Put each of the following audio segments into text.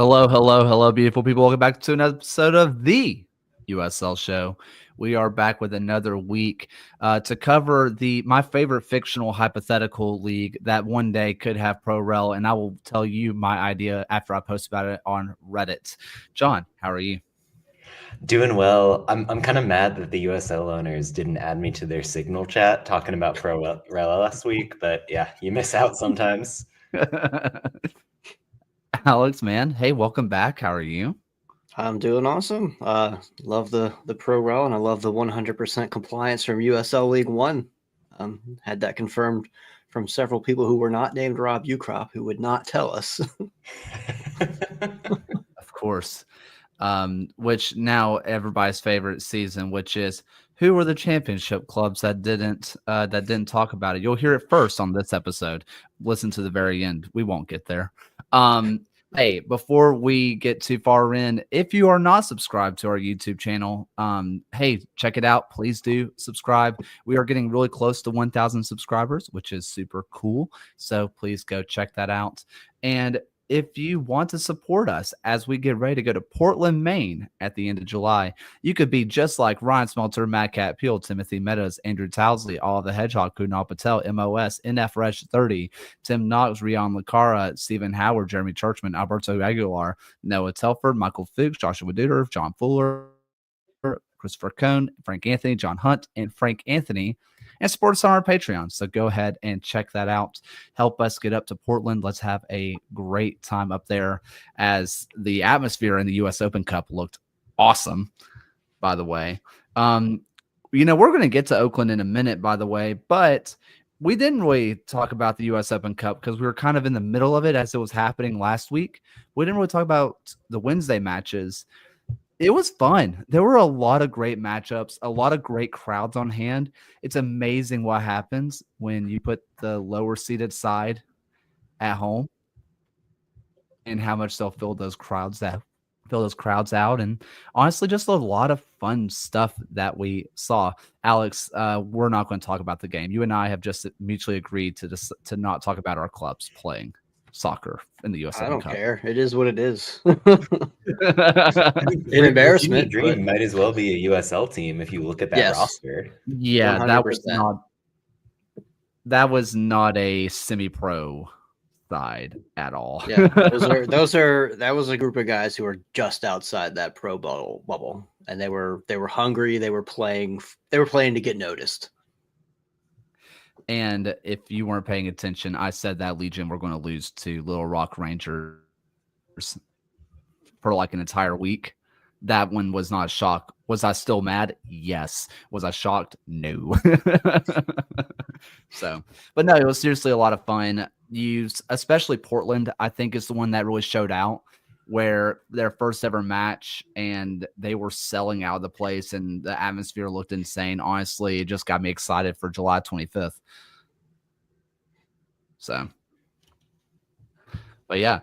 Hello, hello, hello, beautiful people. Welcome back to another episode of the USL Show. We are back with another week to cover my favorite fictional hypothetical league that one day could have pro rel, and I will tell you my idea after I post about it on Reddit. John, how are you? Doing well. I'm kind of mad that the USL owners didn't add me to their Signal chat talking about pro rel last week, but yeah, you miss out sometimes. Alex, man, hey, welcome back. How are you? I'm doing awesome. Love the pro rel, and I love the 100% compliance from USL League One. Had that confirmed from several people who were not named Rob Ucrop, who would not tell us. Of course. Which now everybody's favorite season, which is who were the championship clubs that didn't talk about it. You'll hear it first on this episode. Listen to the very end. We won't get there. Hey, before we get too far in, if you are not subscribed to our YouTube channel, hey, check it out. Please do subscribe. We are getting really close to 1,000 subscribers, which is super cool. So please go check that out. And if you want to support us as we get ready to go to Portland, Maine at the end of July, you could be just like Ryan Smelter, Matt Cat Peel, Timothy Meadows, Andrew Towsley, All the Hedgehog, Kunal Patel, MOS, NF Resh 30, Tim Knox, Rion Lacara, Stephen Howard, Jeremy Churchman, Alberto Aguilar, Noah Telford, Michael Fuchs, Joshua Duder, John Fuller, Christopher Cohn, Frank Anthony, John Hunt, and Frank Anthony, and support us on our Patreon. So go ahead and check that out. Help us get up to Portland. Let's have a great time up there, as the atmosphere in the U.S. Open Cup looked awesome, by the way. We're going to get to Oakland in a minute, by the way, but we didn't really talk about the U.S. Open Cup because we were kind of in the middle of it as it was happening last week. We didn't really talk about the Wednesday matches. It was fun. There were a lot of great matchups, a lot of great crowds on hand. It's amazing what happens when you put the lower seeded side at home and how much they'll fill those crowds out. And honestly, just a lot of fun stuff that we saw. Alex, we're not going to talk about the game. You and I have just mutually agreed to not talk about our clubs playing soccer in the U.S. I don't Cup. care. It is what it is. An embarrassment. Dream might as well be a USL team if you look at that roster. Yeah, 100%. that was not a semi-pro side at all. Yeah, that was a group of guys who were just outside that pro bubble, and they were hungry. They were playing to get noticed. And if you weren't paying attention, I said that Legion were going to lose to Little Rock Rangers for like an entire week. That one was not a shock. Was I still mad? Yes. Was I shocked? No. But no, it was seriously a lot of fun. Especially Portland, I think, is the one that really showed out, where their first ever match and they were selling out of the place and the atmosphere looked insane. Honestly, it just got me excited for July 25th. So, but yeah.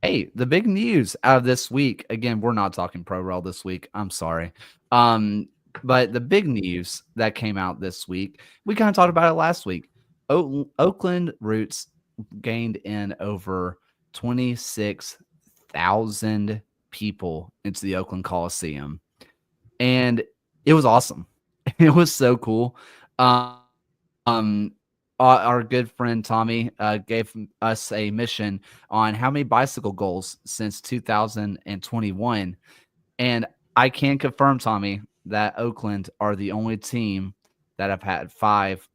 Hey, the big news out of this week, again, we're not talking pro rel this week. I'm sorry. But the big news that came out this week, we kind of talked about it last week. Oakland Roots gained in over 26,000 people into the Oakland Coliseum. And it was awesome. It was so cool. Our good friend Tommy gave us a mission on how many bicycle goals since 2021. And I can confirm, Tommy, that Oakland are the only team that have had 5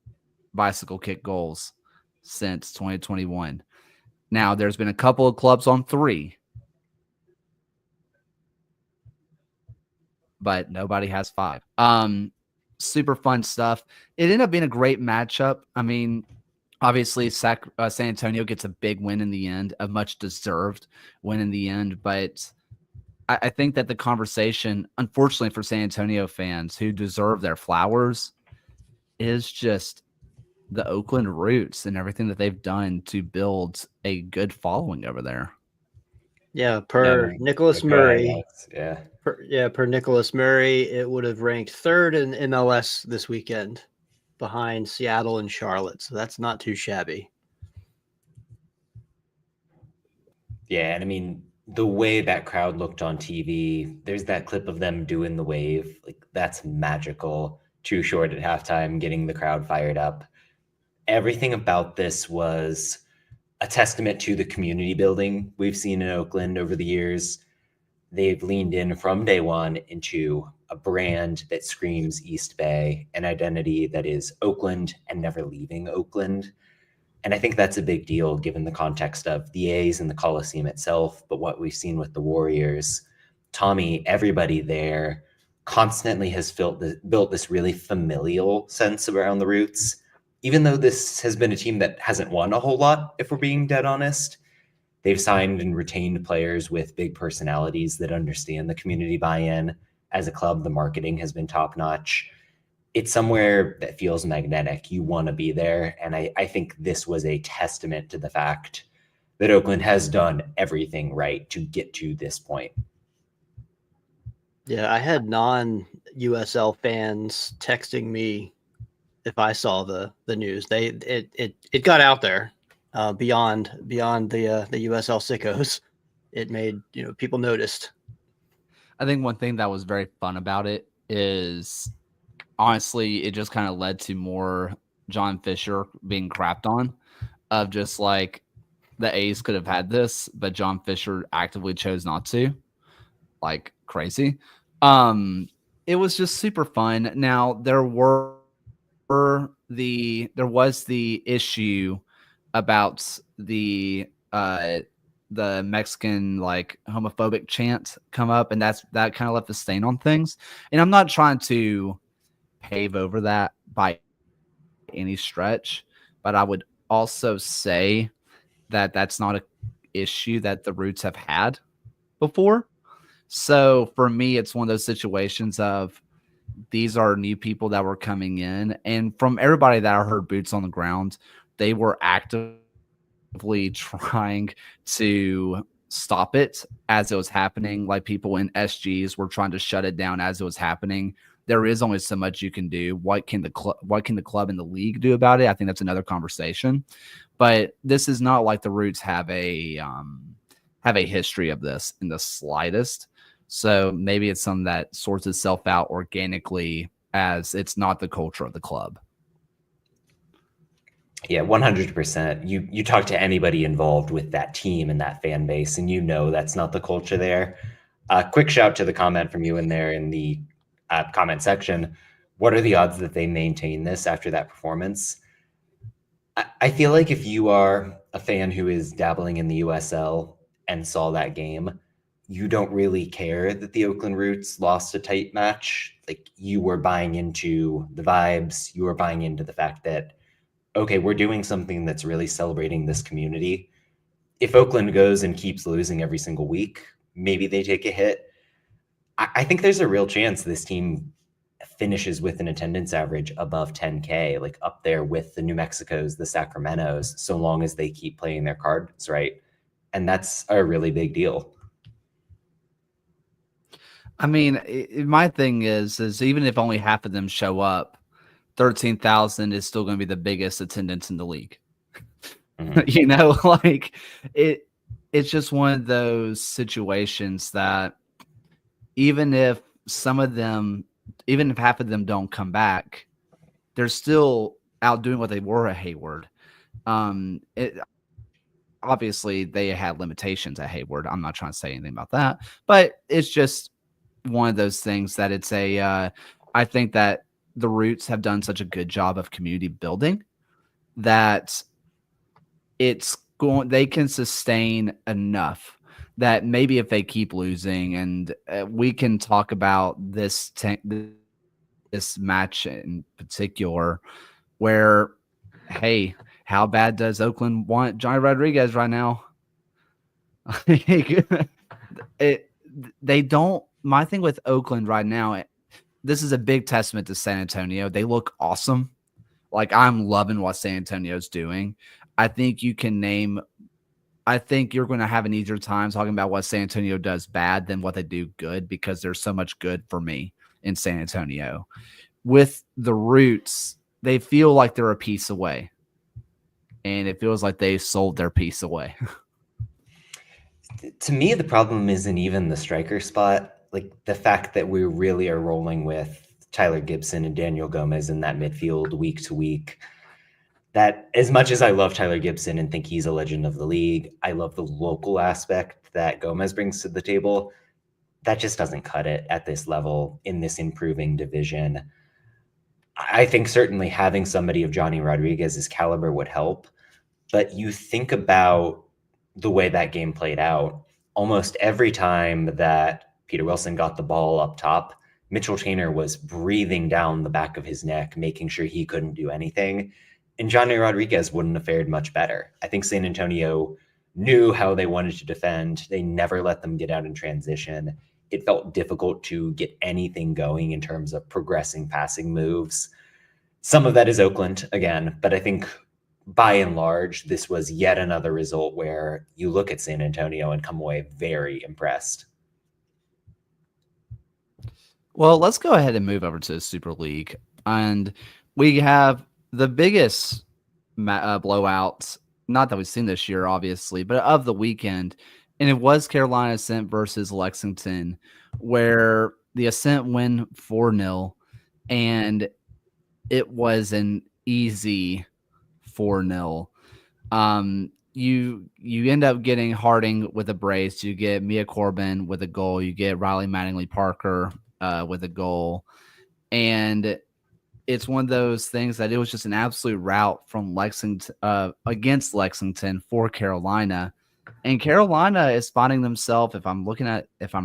bicycle kick goals since 2021. Now, there's been a couple of clubs on 3, but nobody has 5. Super fun stuff. It ended up being a great matchup. I mean, obviously, San Antonio gets a big win in the end, a much deserved win in the end. But I think that the conversation, unfortunately for San Antonio fans who deserve their flowers, is just the Oakland Roots and everything that they've done to build a good following over there. Yeah, per Nicholas Murray. Per Nicholas Murray, it would have ranked 3rd in MLS this weekend, behind Seattle and Charlotte. So that's not too shabby. Yeah, and I mean, the way that crowd looked on TV, there's that clip of them doing the wave. Like, that's magical. Too Short at halftime, getting the crowd fired up. Everything about this was a testament to the community building we've seen in Oakland over the years. They've leaned in from day one into a brand that screams East Bay, an identity that is Oakland and never leaving Oakland. And I think that's a big deal given the context of the A's and the Coliseum itself, but what we've seen with the Warriors. Tommy, everybody there constantly has built this really familial sense around the Roots. Even though this has been a team that hasn't won a whole lot, if we're being dead honest, they've signed and retained players with big personalities that understand the community buy-in. As a club, the marketing has been top-notch. It's somewhere that feels magnetic. You want to be there. And I think this was a testament to the fact that Oakland has done everything right to get to this point. Yeah, I had non-USL fans texting me if I saw the news. It got out there beyond the USL sickos. It made people noticed. I think one thing that was very fun about it is, honestly, it just kind of led to more John Fisher being crapped on, of just like the A's could have had this, but John Fisher actively chose not to, like crazy. It was just super fun. Now there was the issue about the Mexican like homophobic chant come up, and that kind of left a stain on things. And I'm not trying to pave over that by any stretch, but I would also say that that's not an issue that the Roots have had before. So for me, it's one of those situations of these are new people that were coming in, and from everybody that I heard boots on the ground, they were actively trying to stop it as it was happening. Like people in SGs were trying to shut it down as it was happening. There is only so much you can do. What can the club and the league do about it? I think that's another conversation. But this is not like the Roots have a history of this in the slightest. So maybe it's something that sorts itself out organically, as it's not the culture of the club. Yeah, 100%. You talk to anybody involved with that team and that fan base, and that's not the culture there. Quick shout to the comment from you in there in the comment section. What are the odds that they maintain this after that performance? I feel like if you are a fan who is dabbling in the USL and saw that game, you don't really care that the Oakland Roots lost a tight match. Like, you were buying into the vibes. You were buying into the fact that, okay, we're doing something that's really celebrating this community. If Oakland goes and keeps losing every single week, maybe they take a hit. I think there's a real chance this team finishes with an attendance average above 10K, like up there with the New Mexicos, the Sacramentos, so long as they keep playing their cards right. And that's a really big deal. I mean, my thing is even if only half of them show up, 13,000 is still going to be the biggest attendance in the league. Mm-hmm. Like it's just one of those situations that even if half of them don't come back, they're still out doing what they were at Hayward. Obviously they had limitations at Hayward. I'm not trying to say anything about that, but it's just one of those things that it's I think that the Roots have done such a good job of community building that they can sustain enough that maybe if they keep losing, and we can talk about this match in particular, where, hey, how bad does Oakland want Johnny Rodriguez right now? They don't. My thing with Oakland right now, this is a big testament to San Antonio. They look awesome. Like, I'm loving what San Antonio's doing. I think you're going to have an easier time talking about what San Antonio does bad than what they do good, because there's so much good for me in San Antonio. With the Roots, they feel like they're a piece away, and it feels like they sold their piece away. To me, the problem isn't even the striker spot. Like the fact that we really are rolling with Tyler Gibson and Daniel Gomez in that midfield week to week. That as much as I love Tyler Gibson and think he's a legend of the league, I love the local aspect that Gomez brings to the table. That just doesn't cut it at this level in this improving division. I think certainly having somebody of Johnny Rodriguez's caliber would help, but you think about the way that game played out. Almost every time that Peter Wilson got the ball up top, Mitchell Tainer was breathing down the back of his neck, making sure he couldn't do anything. And Johnny Rodriguez wouldn't have fared much better. I think San Antonio knew how they wanted to defend. They never let them get out in transition. It felt difficult to get anything going in terms of progressing passing moves. Some of that is Oakland, again, but I think by and large, this was yet another result where you look at San Antonio and come away very impressed. Well, let's go ahead and move over to the Super League. And we have the biggest blowouts, not that we've seen this year, obviously, but of the weekend. And it was Carolina Ascent versus Lexington, where the Ascent win 4-0. And it was an easy 4-0. You end up getting Harding with a brace. You get Mia Corbin with a goal. You get Riley Mattingly Parker with a goal. And it's one of those things that it was just an absolute rout from Lexington against Lexington for Carolina. And Carolina is finding themselves, if I'm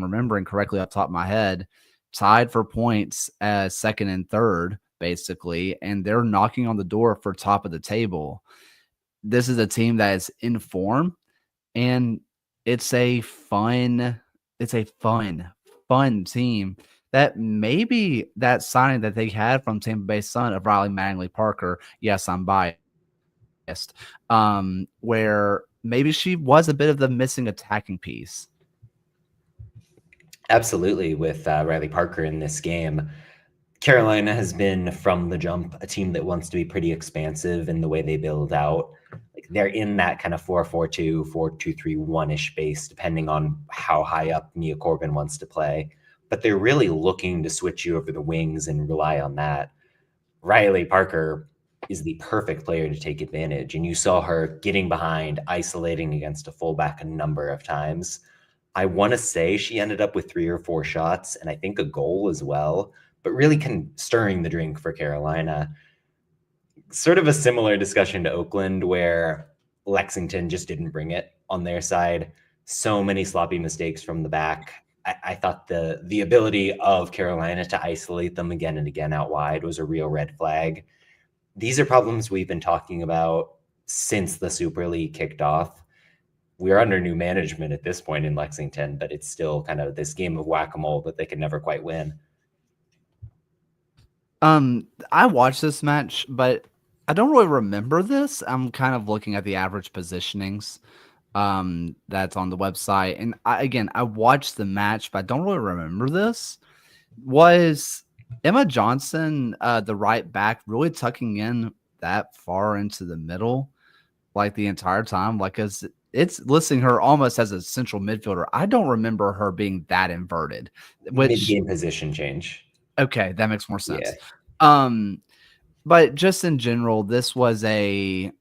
remembering correctly off the top of my head, tied for points as second and third, basically, and they're knocking on the door for top of the table. This is a team that is in form, and it's a fun team that maybe that signing that they had from Tampa Bay Sun of Riley Mattingly Parker, yes, I'm biased, where maybe she was a bit of the missing attacking piece. Absolutely, with Riley Parker in this game. Carolina has been from the jump a team that wants to be pretty expansive in the way they build out. Like they're in that kind of 4-4-2, 4-2-3-1-ish base, depending on how high up Mia Corbin wants to play. But they're really looking to switch you over the wings and rely on that. Riley Parker is the perfect player to take advantage. And you saw her getting behind, isolating against a fullback a number of times. I want to say she ended up with 3 or 4 shots and I think a goal as well, but really stirring the drink for Carolina. Sort of a similar discussion to Oakland where Lexington just didn't bring it on their side. So many sloppy mistakes from the back. I thought the ability of Carolina to isolate them again and again out wide was a real red flag. These are problems we've been talking about since the Super League kicked off. We're under new management at this point in Lexington, but it's still kind of this game of whack-a-mole that they can never quite win. I watched this match, but I don't really remember this. I'm kind of looking at the average positionings that's on the website. And I watched the match, but I don't really remember this. Was Emma Johnson, the right back, really tucking in that far into the middle, like the entire time? Like, it's listing her almost as a central midfielder. I don't remember her being that inverted. Mid-game position change. Okay, that makes more sense. Yeah. But just in general, this was I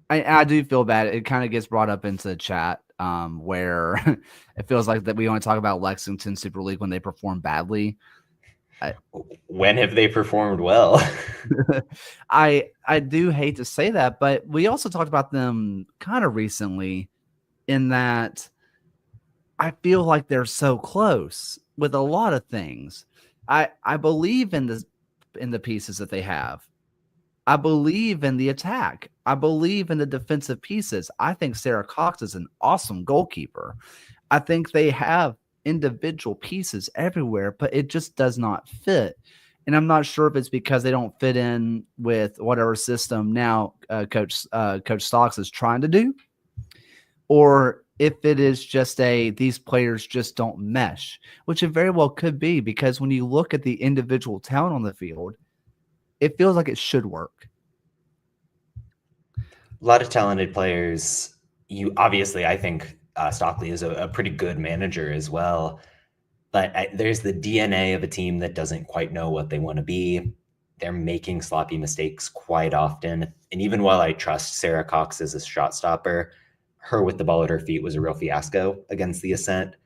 do feel bad. It kind of gets brought up into the chat where it feels like that we only talk about Lexington Super League when they perform badly. When have they performed well? I do hate to say that, but we also talked about them kind of recently in that I feel like they're so close with a lot of things. I believe in the pieces that they have. I believe in the attack. I believe in the defensive pieces. I think Sarah Cox is an awesome goalkeeper. I think they have individual pieces everywhere, but it just does not fit. And I'm not sure if it's because they don't fit in with whatever system now Coach Stocks is trying to do, or if it is just these players just don't mesh, which it very well could be, because when you look at the individual talent on the field, it feels like it should work. A lot of talented players. You obviously, I think Stockley is a pretty good manager as well. But there's the DNA of a team that doesn't quite know what they want to be. They're making sloppy mistakes quite often. And even while I trust Sarah Cox as a shot stopper, her with the ball at her feet was a real fiasco against the Ascent.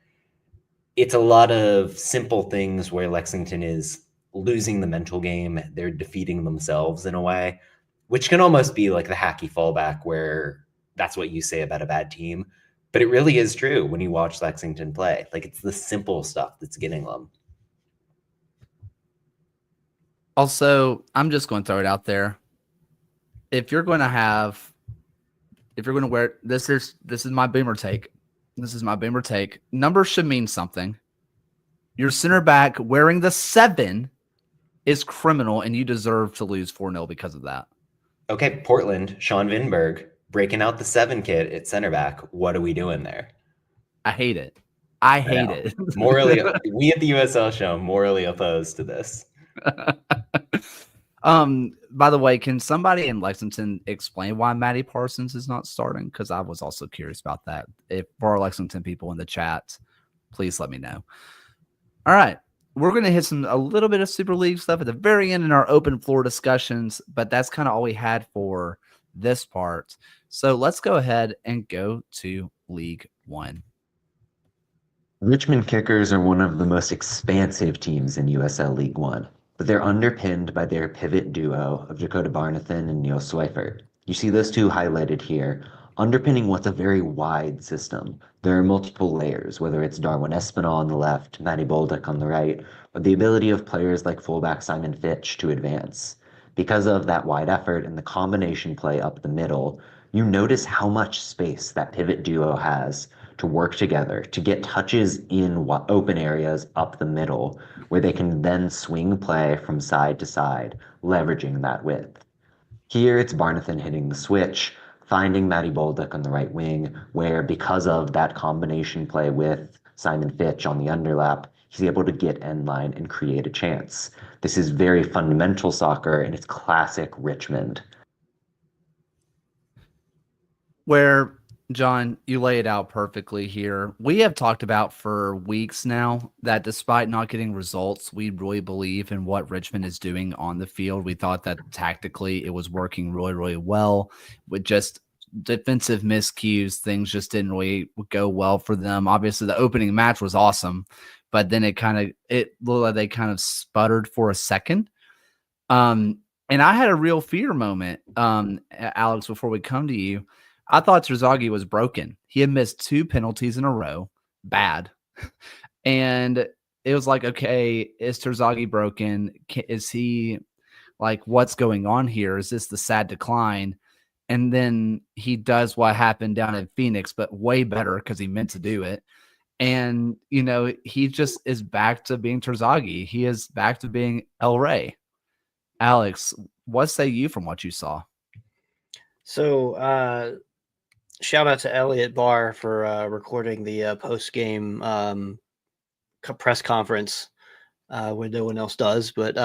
It's a lot of simple things where Lexington is losing the mental game. They're defeating themselves in a way, which can almost be like the hacky fallback where that's what you say about a bad team. But it really is true when you watch Lexington play. Like, it's the simple stuff that's getting them. Also, I'm just going to throw it out there. If you're going to wear, this is my boomer take. This is my boomer take. Numbers should mean something. Your center back wearing the 7 is criminal, and you deserve to lose 4-0 because of that. Okay, Portland, Sean Vinberg, breaking out the 7 kit at center back. What are we doing there? I hate it. I hate it. Morally, we at the USL Show morally opposed to this. By the way, can somebody in Lexington explain why Maddie Parsons is not starting? Because I was also curious about that. If for our Lexington people in the chat, please let me know. All right. We're going to hit a little bit of Super League stuff at the very end in our open floor discussions, but that's kind of all we had for this part. So let's go ahead and go to League One. Richmond Kickers are one of the most expansive teams in USL League One, but they're underpinned by their pivot duo of Dakota Barnathan and Neil Sweifert. You see those two highlighted here, underpinning what's a very wide system. There are multiple layers, whether it's Darwin Espinal on the left, Matty Bolduc on the right, or the ability of players like fullback Simon Fitch to advance. Because of that wide effort and the combination play up the middle, you notice how much space that pivot duo has to work together, to get touches in open areas up the middle, where they can then swing play from side to side, leveraging that width. Here it's Barnathan hitting the switch, finding Matty Bolduc on the right wing, where because of that combination play with Simon Fitch on the underlap, he's able to get end line and create a chance. This is very fundamental soccer, and it's classic Richmond. Where, John, you lay it out perfectly here. We have talked about for weeks now that despite not getting results, we really believe in what Richmond is doing on the field. We thought that tactically it was working really, really well. With just defensive miscues, things just didn't really go well for them. Obviously, the opening match was awesome, but then it looked like they kind of sputtered for a second. And I had a real fear moment, Alex, before we come to you. I thought Terzaghi was broken. He had missed 2 penalties in a row. Bad. And it was like, okay, is Terzaghi broken? Is he like, what's going on here? Is this the sad decline? And then he does what happened down in Phoenix, but way better because he meant to do it. And, he just is back to being Terzaghi. He is back to being El Rey. Alex, what say you from what you saw? So, shout out to Elliot Barr for recording the post-game press conference when no one else does. But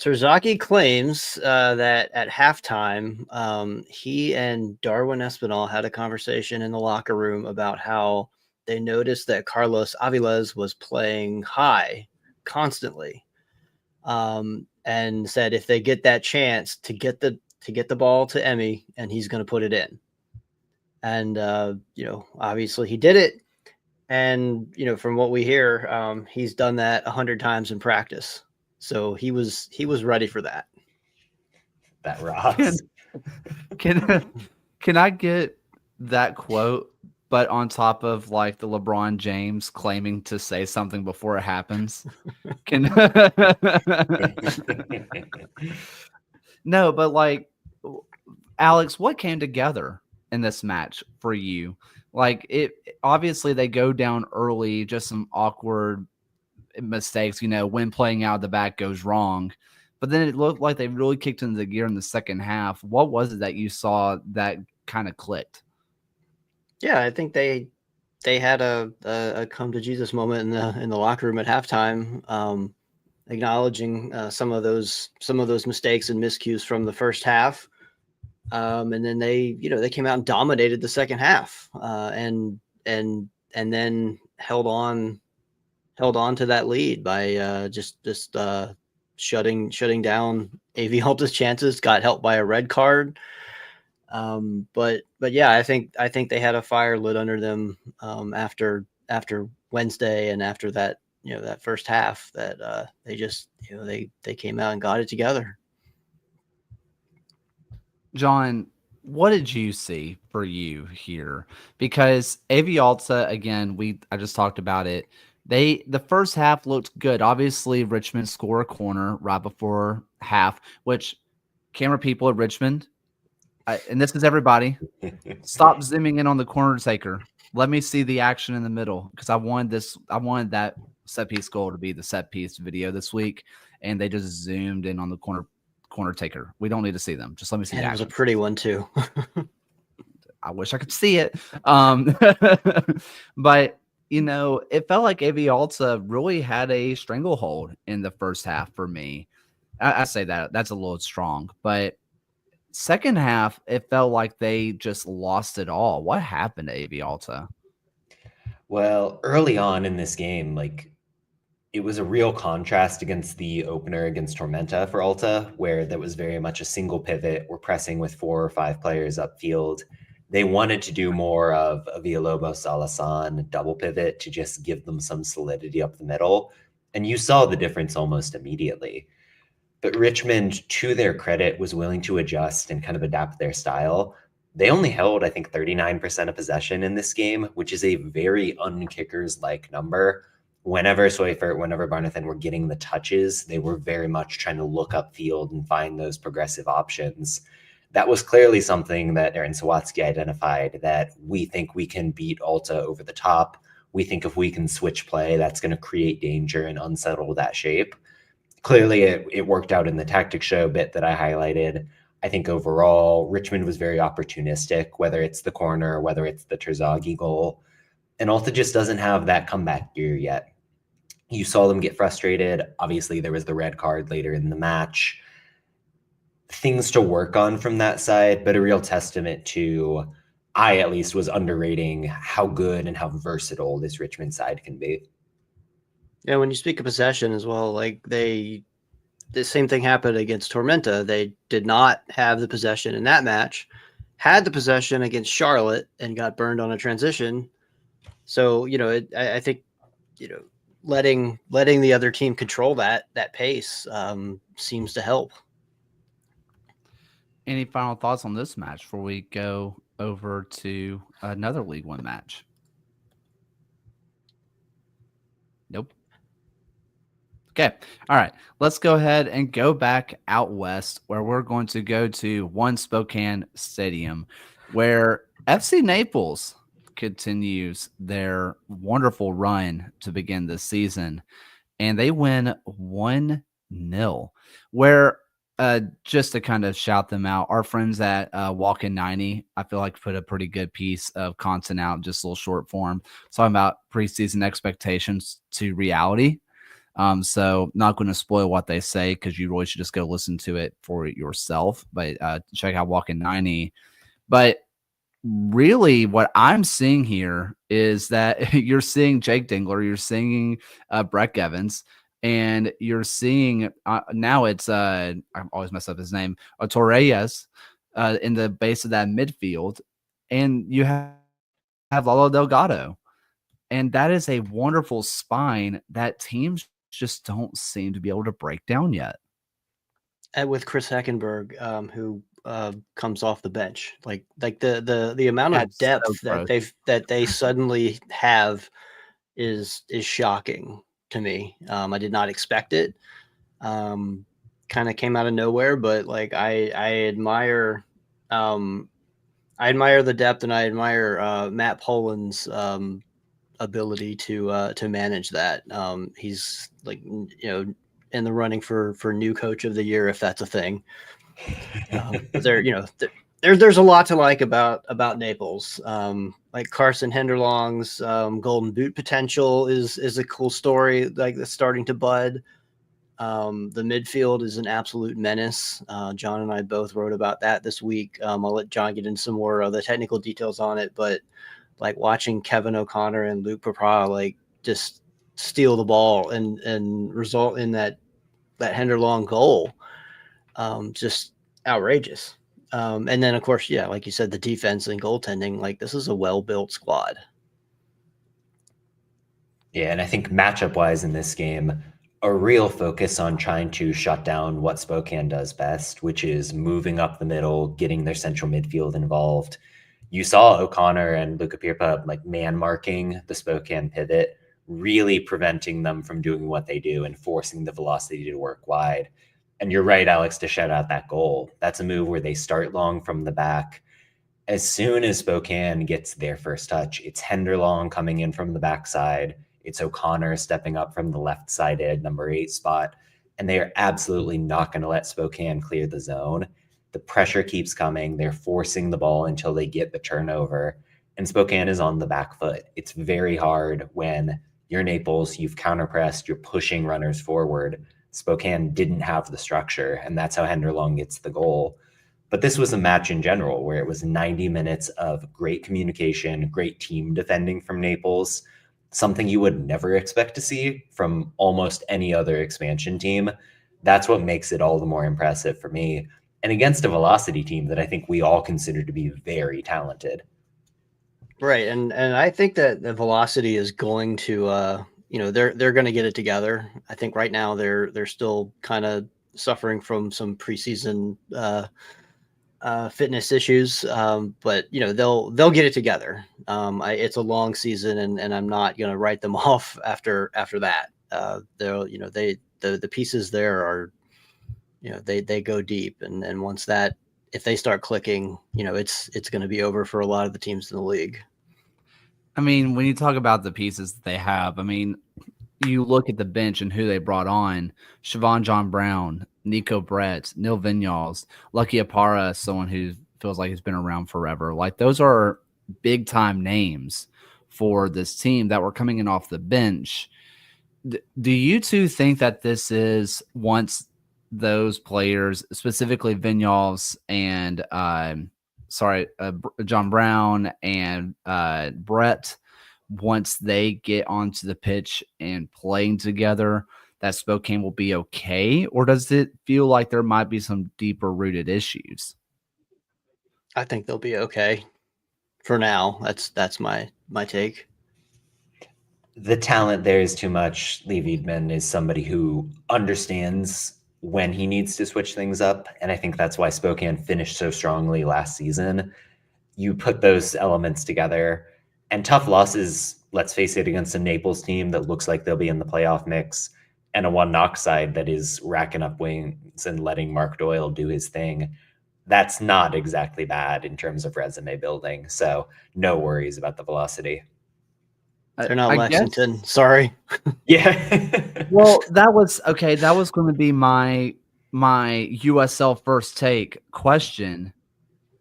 Terzaghi claims that at halftime, he and Darwin Espinal had a conversation in the locker room about how they noticed that Carlos Aviles was playing high constantly, and said if they get that chance to get the ball to Emmy, and he's going to put it in. And, obviously he did it. And, from what we hear, he's done that 100 times in practice. So he was ready for that. That rocks. Can I get that quote, but on top of like the LeBron James claiming to say something before it happens? No, but like, Alex, what came together in this match for you? Like, it obviously they go down early, just some awkward mistakes, when playing out the back goes wrong. But then it looked like they really kicked into the gear in the second half. What was it that you saw that kind of clicked? Yeah, I think they had a come to Jesus moment in the locker room at halftime, acknowledging some of those mistakes and miscues from the first half. And then they came out and dominated the second half, and then held on to that lead by just shutting down Avialta's chances. Got helped by a red card. But yeah, I think they had a fire lit under them after Wednesday and after that that first half that they just they came out and got it together. John, what did you see for you here? Because Avialta, again, I just talked about it. The first half looked good. Obviously, Richmond scored a corner right before half, which camera people at Richmond, and this is everybody, stop zooming in on the corner taker. Let me see the action in the middle, because I wanted that set piece goal to be the set piece video this week, and they just zoomed in on the corner taker. We don't need to see them. Just let me see the And it was action. a pretty one too. I wish I could see it. But it felt like Avialta really had a stranglehold in the first half for me. I say that's a little strong, but second half, it felt like they just lost it all. What happened to Avialta? Well, early on in this game, it was a real contrast against the opener against Tormenta for Alta, where there was very much a single pivot. We're pressing with 4 or 5 players upfield. They wanted to do more of a Villalobos Alasan double pivot to just give them some solidity up the middle. And you saw the difference almost immediately. But Richmond, to their credit, was willing to adjust and kind of adapt their style. They only held, I think, 39% of possession in this game, which is a very unkickers-like number. Whenever Seufert, whenever Barnathan were getting the touches, they were very much trying to look upfield and find those progressive options. That was clearly something that Aaron Sawatsky identified, that we think we can beat Alta over the top. We think if we can switch play, that's going to create danger and unsettle that shape. Clearly, it worked out in the tactic show bit that I highlighted. I think overall, Richmond was very opportunistic, whether it's the corner, whether it's the Terzaghi goal. And Alta just doesn't have that comeback gear yet. You saw them get frustrated. Obviously, there was the red card later in the match. Things to work on from that side, but a real testament to, I at least was underrating how good and how versatile this Richmond side can be. Yeah, when you speak of possession as well, the same thing happened against Tormenta. They did not have the possession in that match, had the possession against Charlotte and got burned on a transition. So, I think, letting the other team control that pace seems to help. Any final thoughts on this match before we go over to another League One match? Nope. Okay. All right. Let's go ahead and go back out west, where we're going to go to One Spokane Stadium, where FC Naples continues their wonderful run to begin this season, and they win 1-0. Where just to kind of shout them out, our friends at Walk-In 90, I feel like put a pretty good piece of content out, just a little short form, talking about preseason expectations to reality. So not going to spoil what they say, because you really should just go listen to it for yourself. But check out Walk-In 90. But really, what I'm seeing here is that you're seeing Jake Dingler, you're seeing Breck Evans, and you're seeing now it's I always mess up his name, Torres in the base of that midfield, and you have Lalo Delgado, and that is a wonderful spine that teams just don't seem to be able to break down yet. And with Chris Heckenberg, who comes off the bench, like the amount of depth that they suddenly have is shocking to me. I did not expect it. Kind of came out of nowhere, but I admire the depth, and I admire Matt Poland's ability to manage that. He's in the running for new coach of the year, if that's a thing. There's a lot to like about Naples. Like Carson Henderlong's golden boot potential is a cool story, that's starting to bud. The midfield is an absolute menace. John and I both wrote about that this week. I'll let John get into some more of the technical details on it, but like watching Kevin O'Connor and Luke Papra like just steal the ball and result in that Henderlong goal, just outrageous. And then of course, yeah, like you said, the defense and goaltending, like this is a well-built squad. Yeah, and I think matchup-wise in this game, a real focus on trying to shut down what Spokane does best, which is moving up the middle, getting their central midfield involved. You saw O'Connor and Luca Pirpa like man marking the Spokane pivot, really preventing them from doing what they do and forcing the velocity to work wide. And you're right, Alex, to shout out that goal. That's a move where they start long from the back. As soon as Spokane gets their first touch, it's Henderlong coming in from the backside. It's O'Connor stepping up from the left-sided number 8 spot, and they are absolutely not going to let Spokane clear the zone. The pressure keeps coming. They're forcing the ball until they get the turnover, and Spokane is on the back foot. It's very hard when you're Naples, you've counterpressed, you're pushing runners forward. Spokane didn't have the structure, and that's how Henderlong gets the goal. But this was a match in general where it was 90 minutes of great communication, great team defending from Naples, something you would never expect to see from almost any other expansion team. That's what makes it all the more impressive for me. And against a velocity team that I think we all consider to be very talented. Right. And I think that the velocity is going to, they're going to get it together. I think right now they're still kind of suffering from some preseason fitness issues, but they'll get it together. It's a long season, and I'm not going to write them off after that. They'll the pieces there are, they go deep, and once that, if they start clicking, it's going to be over for a lot of the teams in the league. I mean, when you talk about the pieces that they have, I mean, you look at the bench and who they brought on: Siobhan John Brown, Nico Brett, Neil Vinyals, Lucky Apara, someone who feels like he's been around forever. Like, those are big time names for this team that were coming in off the bench. Do you two think that this is, once those players, specifically Vinyals and John Brown and Brett, once they get onto the pitch and playing together, that Spokane will be okay? Or does it feel like there might be some deeper rooted issues? I think they'll be okay for now. That's my take. The talent there is too much. Lee Wiedman is somebody who understands when he needs to switch things up. And I think that's why Spokane finished so strongly last season. You put those elements together, and tough losses, let's face it, against a Naples team that looks like they'll be in the playoff mix, and a one knock side that is racking up wins and letting Mark Doyle do his thing. That's not exactly bad in terms of resume building. So no worries about the velocity. They're not Lexington. Sorry. Yeah. Well, that was okay. That was going to be my USL first take question.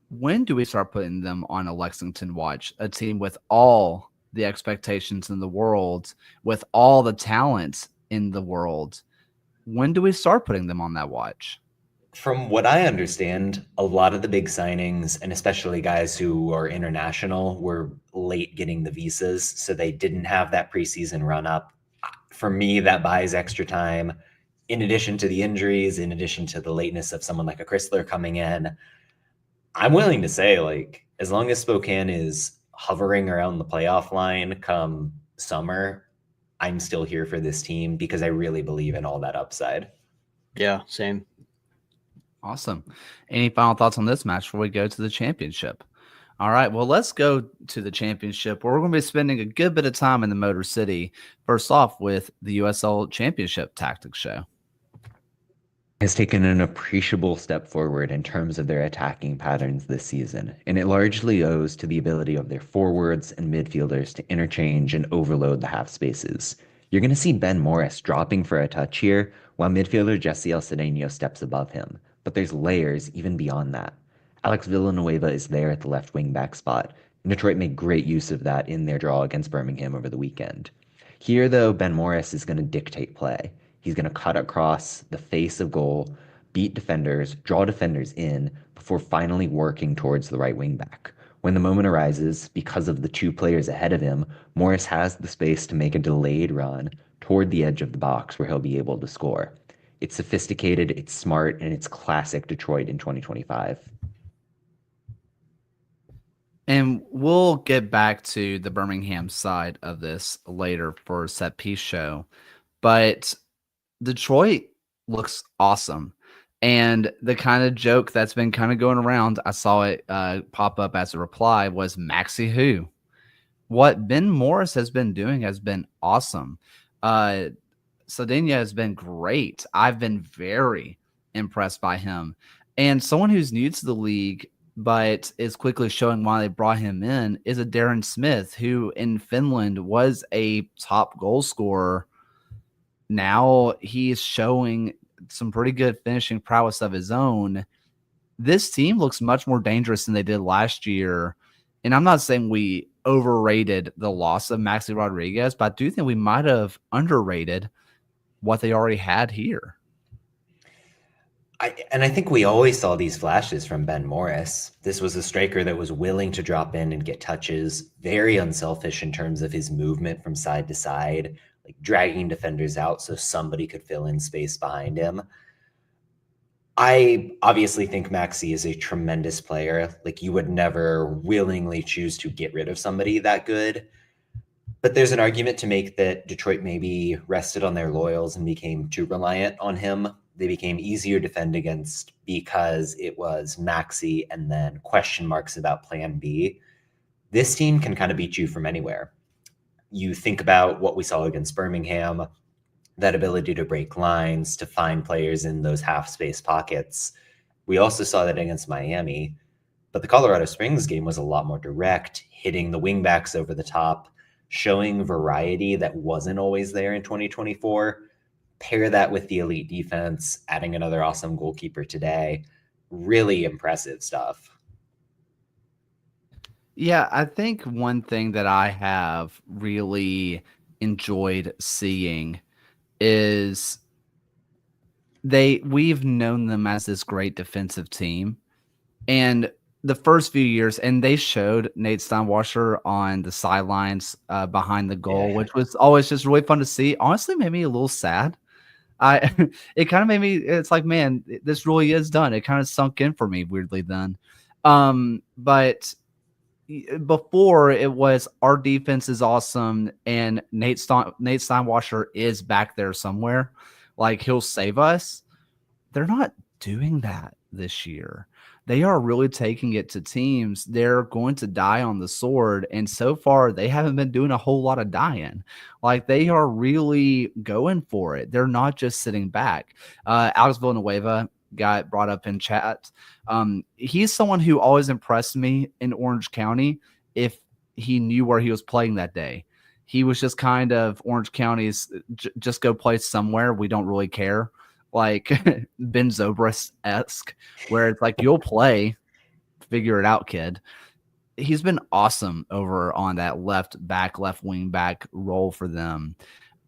When do we start putting them on a Lexington watch? A team with all the expectations in the world, with all the talent in the world. When do we start putting them on that watch? From what I understand, a lot of the big signings, and especially guys who are international, were late getting the visas, so they didn't have that preseason run up. For me, that buys extra time. In addition to the injuries, in addition to the lateness of someone like a Chrysler coming in, I'm willing to say, like, as long as Spokane is hovering around the playoff line come summer, I'm still here for this team because I really believe in all that upside. Yeah, same. Awesome. Any final thoughts on this match before we go to the championship? All right, well, let's go to the championship, where we're going to be spending a good bit of time in the Motor City. First off, with the USL Championship Tactics Show. Has taken an appreciable step forward in terms of their attacking patterns this season, and it largely owes to the ability of their forwards and midfielders to interchange and overload the half spaces. You're going to see Ben Morris dropping for a touch here, while midfielder Jesse El Cedeno steps above him, but there's layers even beyond that. Alex Villanueva is there at the left wing back spot, and Detroit made great use of that in their draw against Birmingham over the weekend. Here, though, Ben Morris is going to dictate play. He's going to cut across the face of goal, beat defenders, draw defenders in before finally working towards the right wing back. When the moment arises, because of the two players ahead of him, Morris has the space to make a delayed run toward the edge of the box where he'll be able to score. It's sophisticated, it's smart, and it's classic Detroit in 2025. And we'll get back to the Birmingham side of this later for a set piece show. But Detroit looks awesome. And the kind of joke that's been kind of going around, I saw it pop up as a reply, was Maxi Who. What Ben Morris has been doing has been awesome. Sardinia has been great. I've been very impressed by him. And someone who's new to the league, but is quickly showing why they brought him in, is a Darren Smith, who in Finland was a top goal scorer. Now he's showing some pretty good finishing prowess of his own. This team looks much more dangerous than they did last year. And I'm not saying we overrated the loss of Maxi Rodriguez, but I do think we might have underrated what they already had here. I think we always saw these flashes from Ben Morris. This was a striker that was willing to drop in and get touches, very unselfish in terms of his movement from side to side, like dragging defenders out so somebody could fill in space behind him. I obviously think Maxi is a tremendous player. Like, you would never willingly choose to get rid of somebody that good. But there's an argument to make that Detroit maybe rested on their laurels and became too reliant on him. They became easier to defend against because it was Maxi and then question marks about plan B. This team can kind of beat you from anywhere. You think about what we saw against Birmingham, that ability to break lines, to find players in those half space pockets. We also saw that against Miami, but the Colorado Springs game was a lot more direct, hitting the wingbacks over the top, showing variety that wasn't always there in 2024. Pair that with the elite defense, adding another awesome goalkeeper today. Really impressive stuff. Yeah, I think one thing that I have really enjoyed seeing is we've known them as this great defensive team. And the first few years, and they showed Nate Steinwasser on the sidelines behind the goal, which was always just really fun to see. Honestly, made me a little sad. It kind of made me, it's like, man, this really is done. It kind of sunk in for me weirdly then. But before it was our defense is awesome and Nate Steinwasser is back there somewhere. Like, he'll save us. They're not doing that this year. They are really taking it to teams. They're going to die on the sword. And so far, they haven't been doing a whole lot of dying. Like, they are really going for it. They're not just sitting back. Alex Villanueva got brought up in chat. He's someone who always impressed me in Orange County if he knew where he was playing that day. He was just kind of Orange County's just go play somewhere. We don't really care. Like Ben Zobrist-esque, where it's like, you'll play, figure it out, kid. He's been awesome over on that left wing back role for them.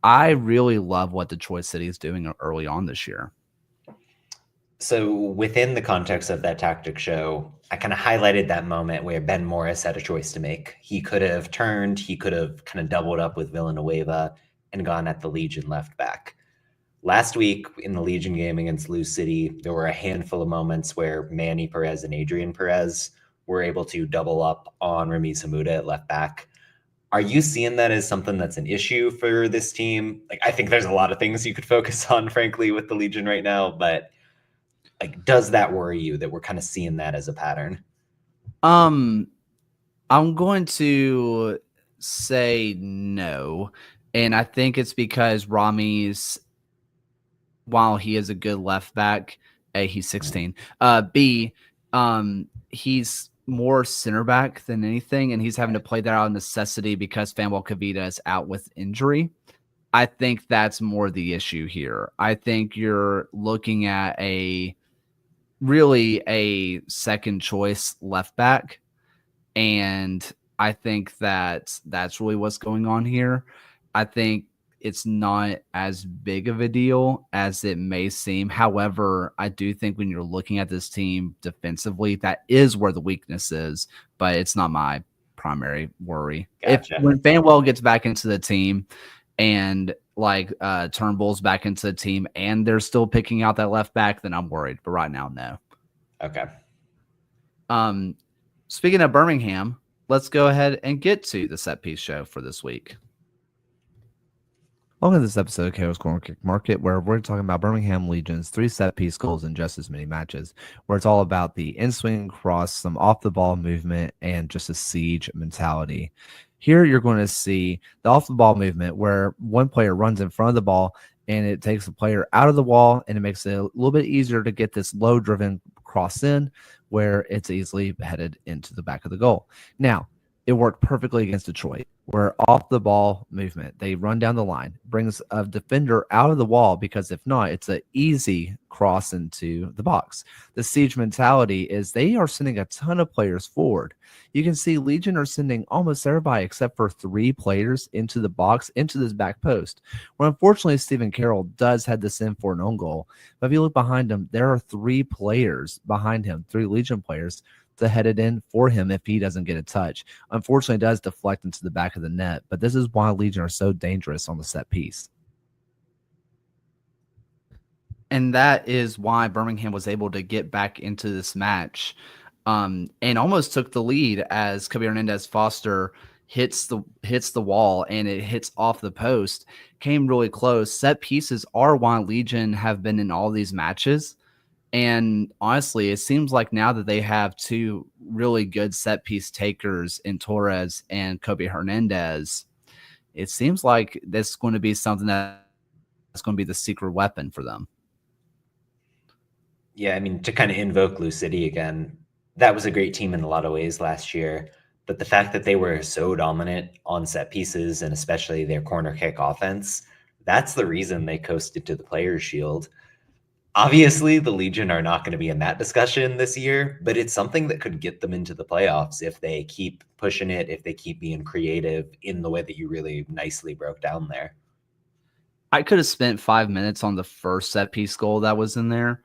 I really love what Detroit City is doing early on this year. So within the context of that tactic show, I kind of highlighted that moment where Ben Morris had a choice to make. He could have turned, he could have kind of doubled up with Villanueva and gone at the Legion left back. Last week in the Legion game against Lou City, there were a handful of moments where Manny Perez and Adrian Perez were able to double up on Ramiz Hamuda at left back. Are you seeing that as something that's an issue for this team? Like, I think there's a lot of things you could focus on, frankly, with the Legion right now, but like, does that worry you that we're kind of seeing that as a pattern? I'm going to say no. And I think it's because Ramiz, while he is a good left back, A, he's 16. B, he's more center back than anything, and he's having to play that out of necessity because Fanuel Kavita is out with injury. I think that's more the issue here. I think you're looking at really a second choice left back, and I think that's really what's going on here. I think it's not as big of a deal as it may seem. However, I do think when you're looking at this team defensively, that is where the weakness is, but it's not my primary worry. Gotcha. When Fanwell gets back into the team and like Turnbull's back into the team and they're still picking out that left back, then I'm worried. But right now, no. Okay. Speaking of Birmingham, let's go ahead and get to the set piece show for this week. Welcome to this episode of KO's Corner Kick Market, where we're talking about Birmingham Legion's 3 set-piece goals in just as many matches, where it's all about the in-swing cross, some off-the-ball movement, and just a siege mentality. Here you're going to see the off-the-ball movement, where one player runs in front of the ball, and it takes the player out of the wall, and it makes it a little bit easier to get this low-driven cross in, where it's easily headed into the back of the goal. Now, it worked perfectly against Detroit, where off the ball movement, they run down the line, brings a defender out of the wall, because if not, it's an easy cross into the box. The siege mentality is they are sending a ton of players forward. You can see Legion are sending almost everybody except for 3 players into the box, into this back post, where unfortunately Stephen Carroll does head this in for an own goal. But if you look behind him, there are 3 players behind him, 3 Legion players, to head it in for him if he doesn't get a touch. Unfortunately, it does deflect into the back of the net, but this is why Legion are so dangerous on the set piece. And that is why Birmingham was able to get back into this match and almost took the lead as Kobe Hernandez-Foster hits the wall and it hits off the post. Came really close. Set pieces are why Legion have been in all these matches. And honestly, it seems like now that they have 2 really good set piece takers in Torres and Kobe Hernandez, it seems like this is going to be something that's going to be the secret weapon for them. Yeah, I mean, to kind of invoke Lou City again, that was a great team in a lot of ways last year. But the fact that they were so dominant on set pieces and especially their corner kick offense, that's the reason they coasted to the Players' Shield. Obviously, the Legion are not going to be in that discussion this year, but it's something that could get them into the playoffs if they keep pushing it, if they keep being creative in the way that you really nicely broke down there. I could have spent 5 minutes on the first set piece goal that was in there.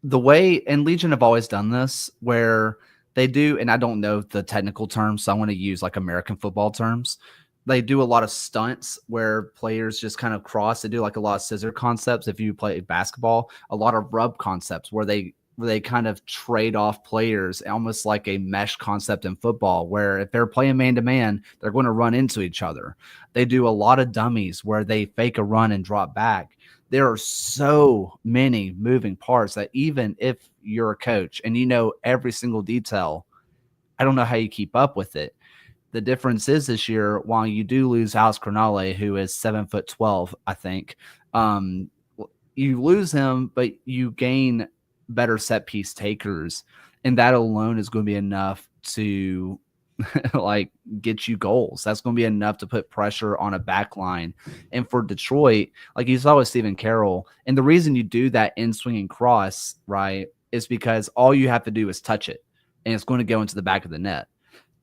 The way, and Legion have always done this, where they do, and I don't know the technical terms, so I want to use like American football terms. They do a lot of stunts where players just kind of cross. They do like a lot of scissor concepts. If you play basketball, a lot of rub concepts where they kind of trade off players, almost like a mesh concept in football, where if they're playing man-to-man, they're going to run into each other. They do a lot of dummies where they fake a run and drop back. There are so many moving parts that even if you're a coach and you know every single detail, I don't know how you keep up with it. The difference is this year, while you do lose Alex Cronale, who is 7'12", I think, you lose him, but you gain better set piece takers, and that alone is going to be enough to like get you goals. That's going to be enough to put pressure on a back line. And for Detroit, like you saw with Stephen Carroll, and the reason you do that in swinging cross, right, is because all you have to do is touch it, and it's going to go into the back of the net,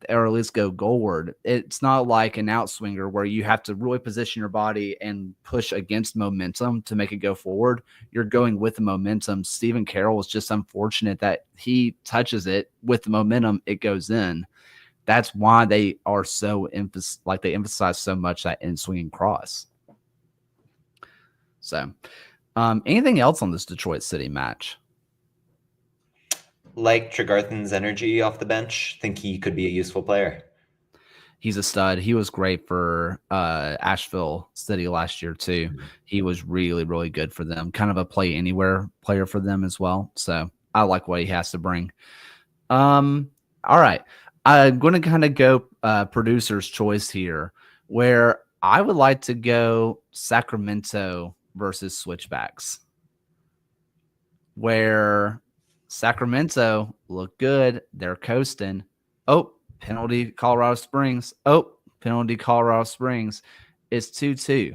or at least go goalward. It's not like an outswinger where you have to really position your body and push against momentum to make it go forward. You're going with the momentum. Stephen Carroll is just unfortunate that he touches it with the momentum, it goes in. That's why they are so they emphasize so much that in swinging cross. So, anything else on this Detroit City match? Like Tregarthen's energy off the bench, think he could be a useful player. He's a stud. He was great for Asheville City last year too. He was really, really good for them. Kind of a play anywhere player for them as well. So I like what he has to bring. All right. I'm going to kind of go producer's choice here, where I would like to go Sacramento versus Switchbacks, where Sacramento look good. They're coasting. Oh, penalty Colorado Springs. Oh, penalty Colorado Springs. It's 2-2.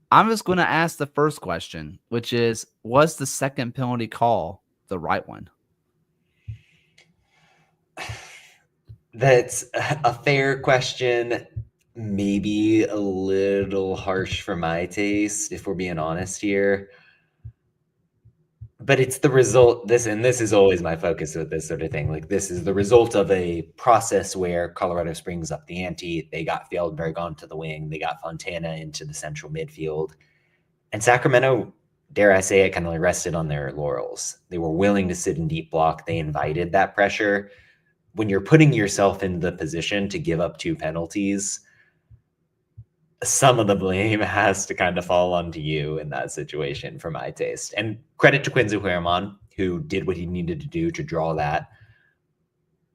I'm just going to ask the first question, which is, was the second penalty call the right one? That's a fair question. maybe a little harsh for my taste, if we're being honest here. But it's the result, this is always my focus with this sort of thing. Like, this is the result of a process where Colorado Springs up the ante. They got Fjellberg onto the wing. They got Fontana into the central midfield. And Sacramento, dare I say it, kind of like rested on their laurels. They were willing to sit in deep block. They invited that pressure. When you're putting yourself in the position to give up 2 penalties, some of the blame has to kind of fall onto you in that situation for my taste. And credit to Quincy Huerman, who did what he needed to do to draw that.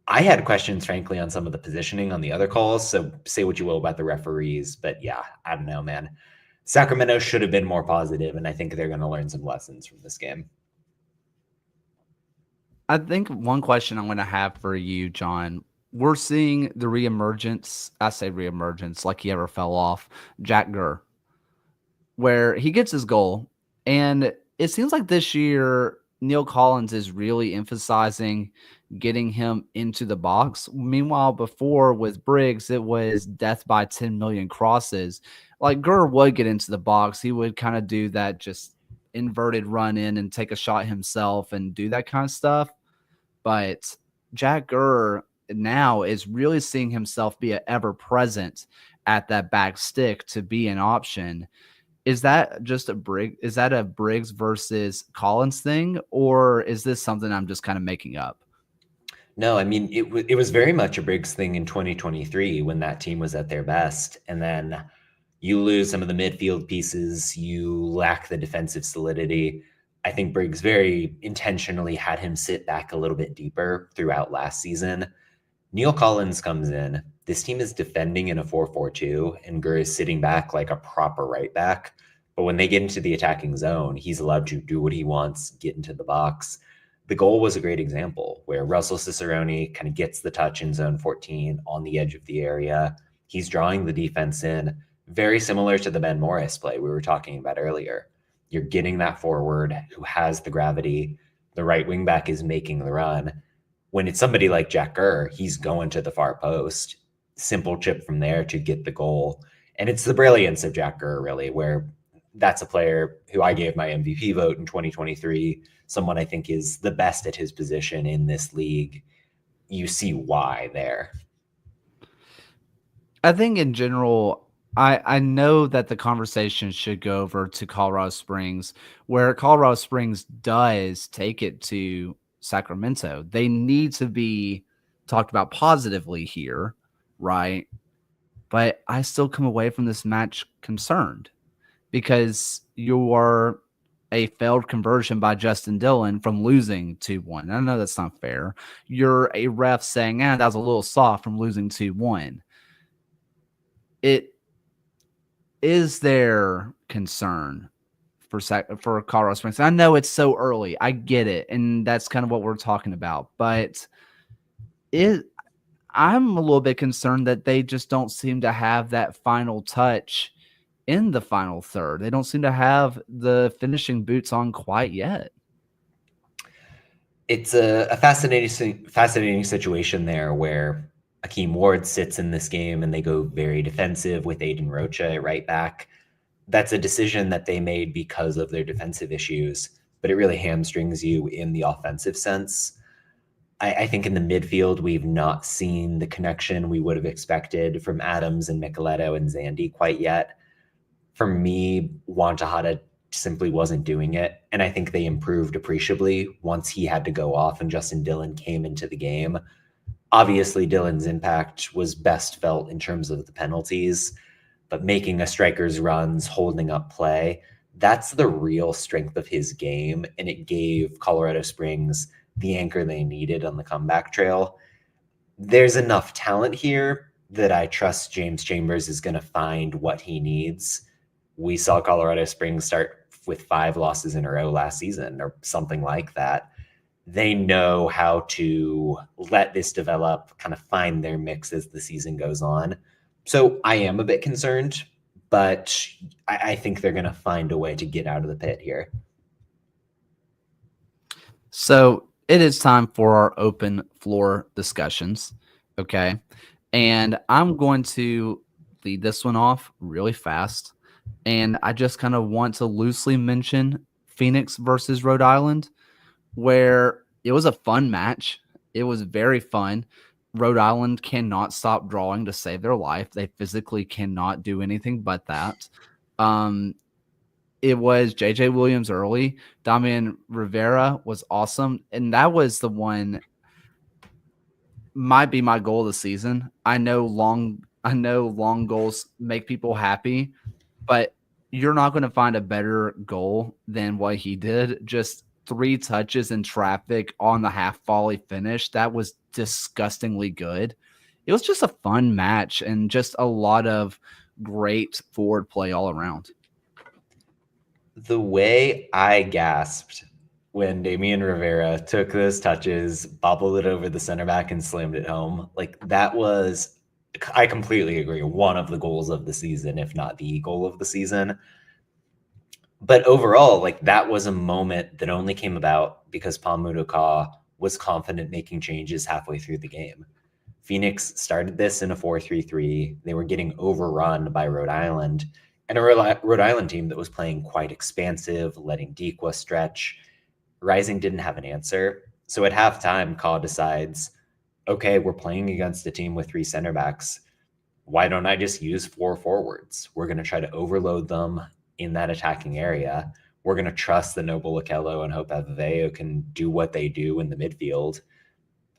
I had questions, frankly, on some of the positioning on the other calls, so say what you will about the referees, but yeah, I don't know, man. Sacramento should have been more positive, and I think they're going to learn some lessons from this game. I think one question I'm going to have for you, John, we're seeing the reemergence, I say reemergence, like he ever fell off, Jack Gurr, where he gets his goal. And it seems like this year, Neil Collins is really emphasizing getting him into the box. Meanwhile, before with Briggs, it was death by 10 million crosses. Like Gurr would get into the box. He would kind of do that just inverted run in and take a shot himself and do that kind of stuff. But Jack Gurr now is really seeing himself be ever present at that back stick to be an option. Is that just a Briggs versus Collins thing, or is this something I'm just kind of making up? No, I mean, it was very much a Briggs thing in 2023 when that team was at their best. And then you lose some of the midfield pieces, you lack the defensive solidity. I think Briggs very intentionally had him sit back a little bit deeper throughout last season. Neil Collins comes in. This team is defending in a 4-4-2, and Gurr is sitting back like a proper right back. But when they get into the attacking zone, he's allowed to do what he wants, get into the box. The goal was a great example where Russell Cicerone kind of gets the touch in zone 14 on the edge of the area. He's drawing the defense in, very similar to the Ben Morris play we were talking about earlier. You're getting that forward who has the gravity. The right wing back is making the run. When it's somebody like Jack Gurr, he's going to the far post. Simple chip from there to get the goal. And it's the brilliance of Jack Gurr, really, where that's a player who I gave my MVP vote in 2023, someone I think is the best at his position in this league. You see why there. I think in general, I know that the conversation should go over to Colorado Springs, where Colorado Springs does take it to Sacramento. They need to be talked about positively here, right? But I still come away from this match concerned because you are a failed conversion by Justin Dillon from losing 2-1. I know that's not fair. You're a ref saying, that was a little soft from losing 2-1. Is there concern for Colorado Springs? I know it's so early. I get it, and that's kind of what we're talking about. But I'm a little bit concerned that they just don't seem to have that final touch in the final third. They don't seem to have the finishing boots on quite yet. It's a fascinating situation there where Akeem Ward sits in this game and they go very defensive with Aiden Rocha at right back. That's a decision that they made because of their defensive issues, but it really hamstrings you in the offensive sense. I think in the midfield, we've not seen the connection we would have expected from Adams and Micheletto and Zandy quite yet. For me, Juan Tejada simply wasn't doing it, and I think they improved appreciably once he had to go off and Justin Dillon came into the game. Obviously, Dillon's impact was best felt in terms of the penalties, but making a striker's runs, holding up play, that's the real strength of his game, and it gave Colorado Springs the anchor they needed on the comeback trail. There's enough talent here that I trust James Chambers is going to find what he needs. We saw Colorado Springs start with 5 losses in a row last season or something like that. They know how to let this develop, kind of find their mix as the season goes on. So I am a bit concerned, but I think they're going to find a way to get out of the pit here. So it is time for our open floor discussions. Okay. And I'm going to lead this one off really fast. And I just kind of want to loosely mention Phoenix versus Rhode Island, where it was a fun match. It was very fun. Rhode Island cannot stop drawing to save their life. They physically cannot do anything but that. It was JJ Williams early. Damian Rivera was awesome. And that was the one might be my goal of the season. I know long goals make people happy, but you're not going to find a better goal than what he did. Just 3 touches in traffic on the half volley finish. That was disgustingly good. It was just a fun match and just a lot of great forward play all around. The way I gasped when Damian Rivera took those touches, bobbled it over the center back and slammed it home, like that was, I completely agree, one of the goals of the season, if not the goal of the season. But overall, like that was a moment that only came about because Pamuduka was confident making changes halfway through the game. Phoenix started this in a 4-3-3. They were getting overrun by Rhode Island, and a Rhode Island team that was playing quite expansive, letting Dequa stretch. Rising didn't have an answer. So at halftime, Kaw decides, okay, we're playing against a team with 3 center backs. Why don't I just use 4 forwards? We're going to try to overload them in that attacking area. We're going to trust that Noble Okello and Hope Aveveo can do what they do in the midfield.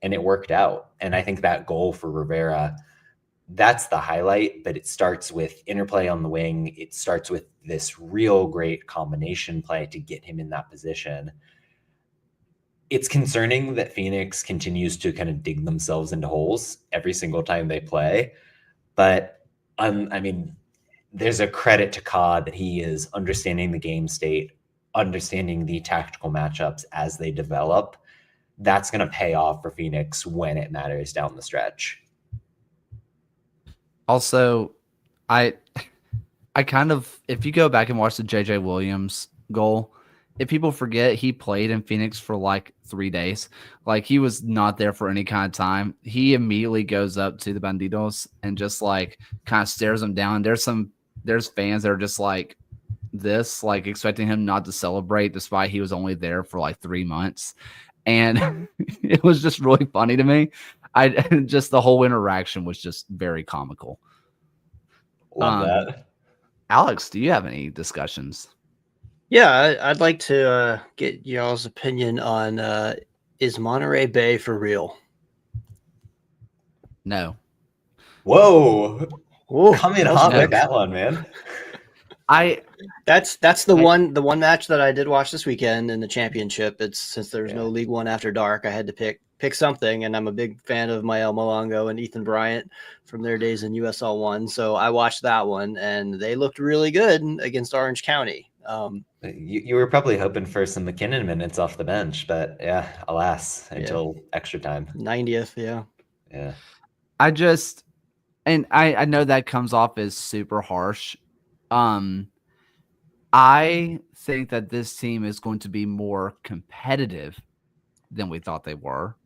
And it worked out. And I think that goal for Rivera, that's the highlight, but it starts with interplay on the wing. It starts with this real great combination play to get him in that position. It's concerning that Phoenix continues to kind of dig themselves into holes every single time they play. But I mean, there's a credit to Kaw that he is understanding the game state, understanding the tactical matchups as they develop. That's going to pay off for Phoenix when it matters down the stretch. Also, I kind of, if you go back and watch the JJ Williams goal, if people forget, he played in Phoenix for like 3 days. Like he was not there for any kind of time. He immediately goes up to the Bandidos and just like kind of stares them down. There's fans that are just like this, like expecting him not to celebrate despite he was only there for like 3 months. And it was just really funny to me. Just the whole interaction was just very comical. Love that. Alex, do you have any discussions? Yeah, I'd like to get y'all's opinion on is Monterey Bay for real? No. Whoa. Ooh, Coming that was hot with quick. that one, man. That's the one match that I did watch this weekend in the championship. It's since there's no League One after dark, I had to pick something, and I'm a big fan of Mael Malongo and Ethan Bryant from their days in USL 1. So I watched that one, and they looked really good against Orange County. You were probably hoping for some McKinnon minutes off the bench, but yeah, alas, until extra time. 90th, yeah. Yeah. I know that comes off as super harsh. I think that this team is going to be more competitive than we thought they were.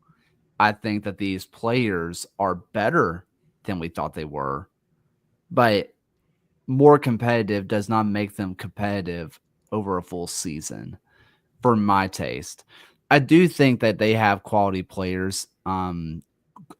I think that these players are better than we thought they were, but more competitive does not make them competitive over a full season, for my taste. I do think that they have quality players.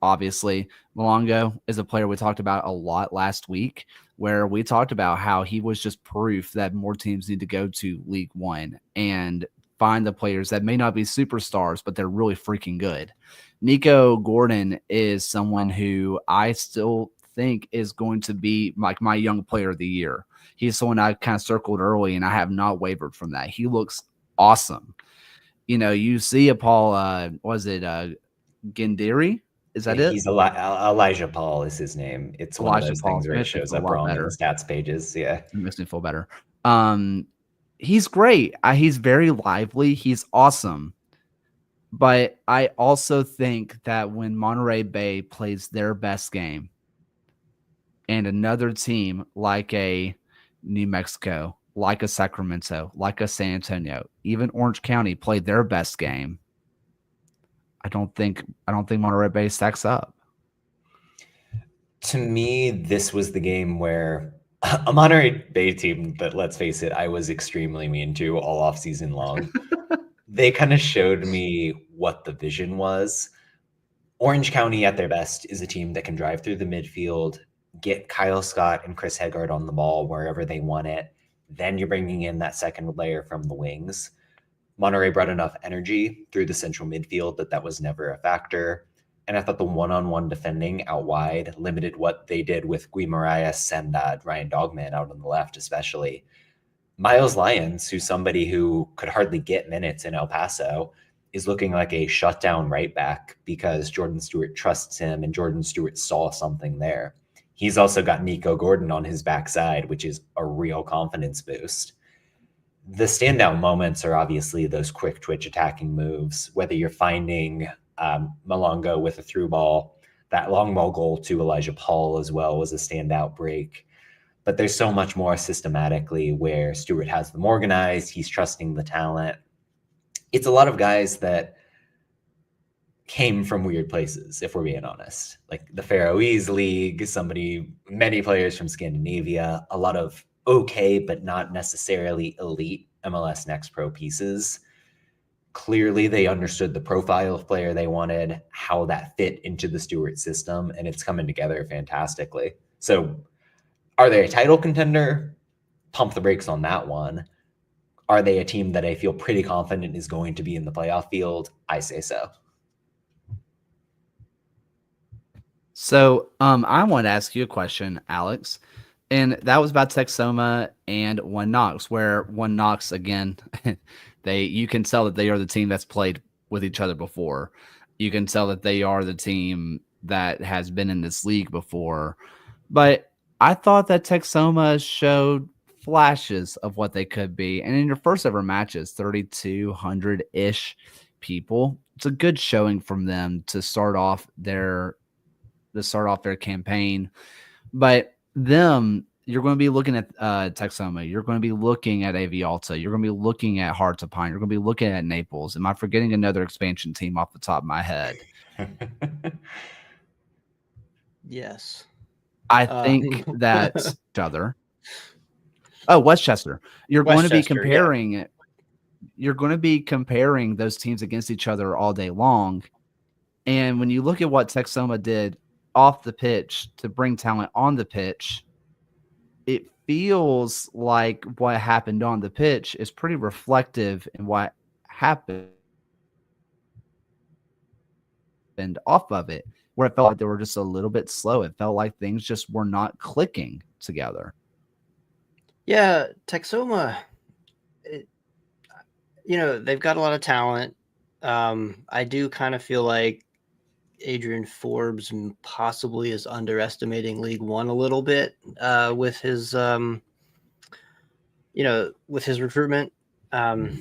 Obviously, Malongo is a player we talked about a lot last week, where we talked about how he was just proof that more teams need to go to League One and find the players that may not be superstars, but they're really freaking good. Nico Gordon is someone who I still think is going to be like my young player of the year. He's someone I kind of circled early, and I have not wavered from that. He looks awesome. You know, you see a Paul, Gendiri? Is that it? He's Elijah Paul is his name. It's one of those things where it shows up wrong in the stats pages. Yeah. It makes me feel better. He's great. He's very lively. He's awesome. But I also think that when Monterey Bay plays their best game and another team like a New Mexico, like a Sacramento, like a San Antonio, even Orange County played their best game, I don't think Monterey Bay stacks up. To me, this was the game where a Monterey Bay team that, let's face it, I was extremely mean to all off season long. They kind of showed me what the vision was. Orange County at their best is a team that can drive through the midfield, get Kyle Scott and Chris Heggard on the ball wherever they want it. Then you're bringing in that second layer from the wings. Monterey brought enough energy through the central midfield that was never a factor. And I thought the one-on-one defending out wide limited what they did with Gui Marias and Ryan Dogman out on the left, especially. Miles Lyons, who's somebody who could hardly get minutes in El Paso, is looking like a shutdown right back because Jordan Stewart trusts him and Jordan Stewart saw something there. He's also got Nico Gordon on his backside, which is a real confidence boost. The standout moments are obviously those quick twitch attacking moves, whether you're finding Malongo with a through ball. That long ball goal to Elijah Paul as well was a standout break. But there's so much more systematically where Stewart has them organized. He's trusting the talent. It's a lot of guys that came from weird places, if we're being honest. Like the Faroese League, many players from Scandinavia, a lot of okay, but not necessarily elite MLS Next Pro pieces. Clearly, they understood the profile of player they wanted, how that fit into the Stewart system, and it's coming together fantastically. So are they a title contender? Pump the brakes on that one. Are they a team that I feel pretty confident is going to be in the playoff field? I say so. So I want to ask you a question, Alex. And that was about Texoma and One Knox, where One Knox, again, you can tell that they are the team that's played with each other before. You can tell that they are the team that has been in this league before. But I thought that Texoma showed flashes of what they could be. And in your first ever matches, 3,200-ish people, it's a good showing from them to start off their campaign. But you're going to be looking at Texoma. You're going to be looking at AV Alta. You're going to be looking at Hearts of Pine. You're going to be looking at Naples. Am I forgetting another expansion team off the top of my head? Yes. I think that's other. Oh, Westchester. You're going to be comparing it. You're going to be comparing those teams against each other all day long. And when you look at what Texoma did off the pitch to bring talent on the pitch, it feels like what happened on the pitch is pretty reflective in what happened off of it, where it felt like they were just a little bit slow. It felt like things just were not clicking together. Yeah, Texoma, they've got a lot of talent. I do kind of feel like Adrian Forbes possibly is underestimating League One a little bit with his, with his recruitment. I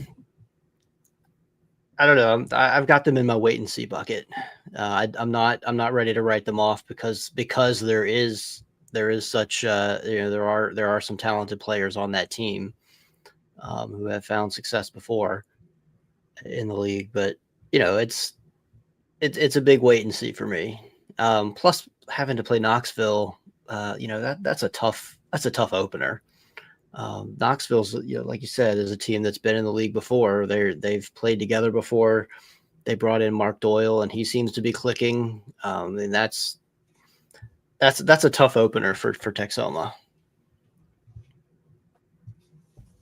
don't know. I've got them in my wait and see bucket. I'm not ready to write them off because there is such there are some talented players on that team who have found success before in the league, but it's a big wait and see for me. Plus having to play Knoxville, that's a tough opener. Knoxville's, like you said, is a team that's been in the league before. They've played together before. They brought in Mark Doyle, and he seems to be clicking. And that's a tough opener for Texoma.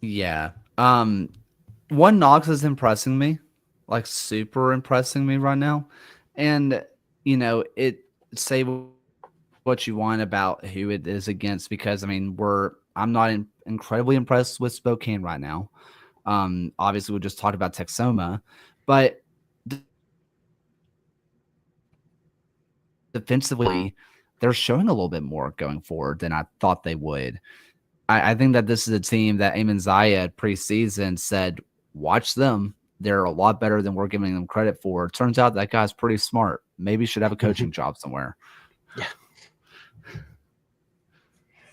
Yeah. One Knox is impressing me, like super impressing me right now. And, say what you want about who it is against, because I'm not incredibly impressed with Spokane right now. Obviously we just talked about Texoma, but defensively they're showing a little bit more going forward than I thought they would. I think that this is a team that Eamon Zayed preseason said, watch them. They're a lot better than we're giving them credit for. Turns out that guy's pretty smart. Maybe should have a coaching job somewhere. Yeah.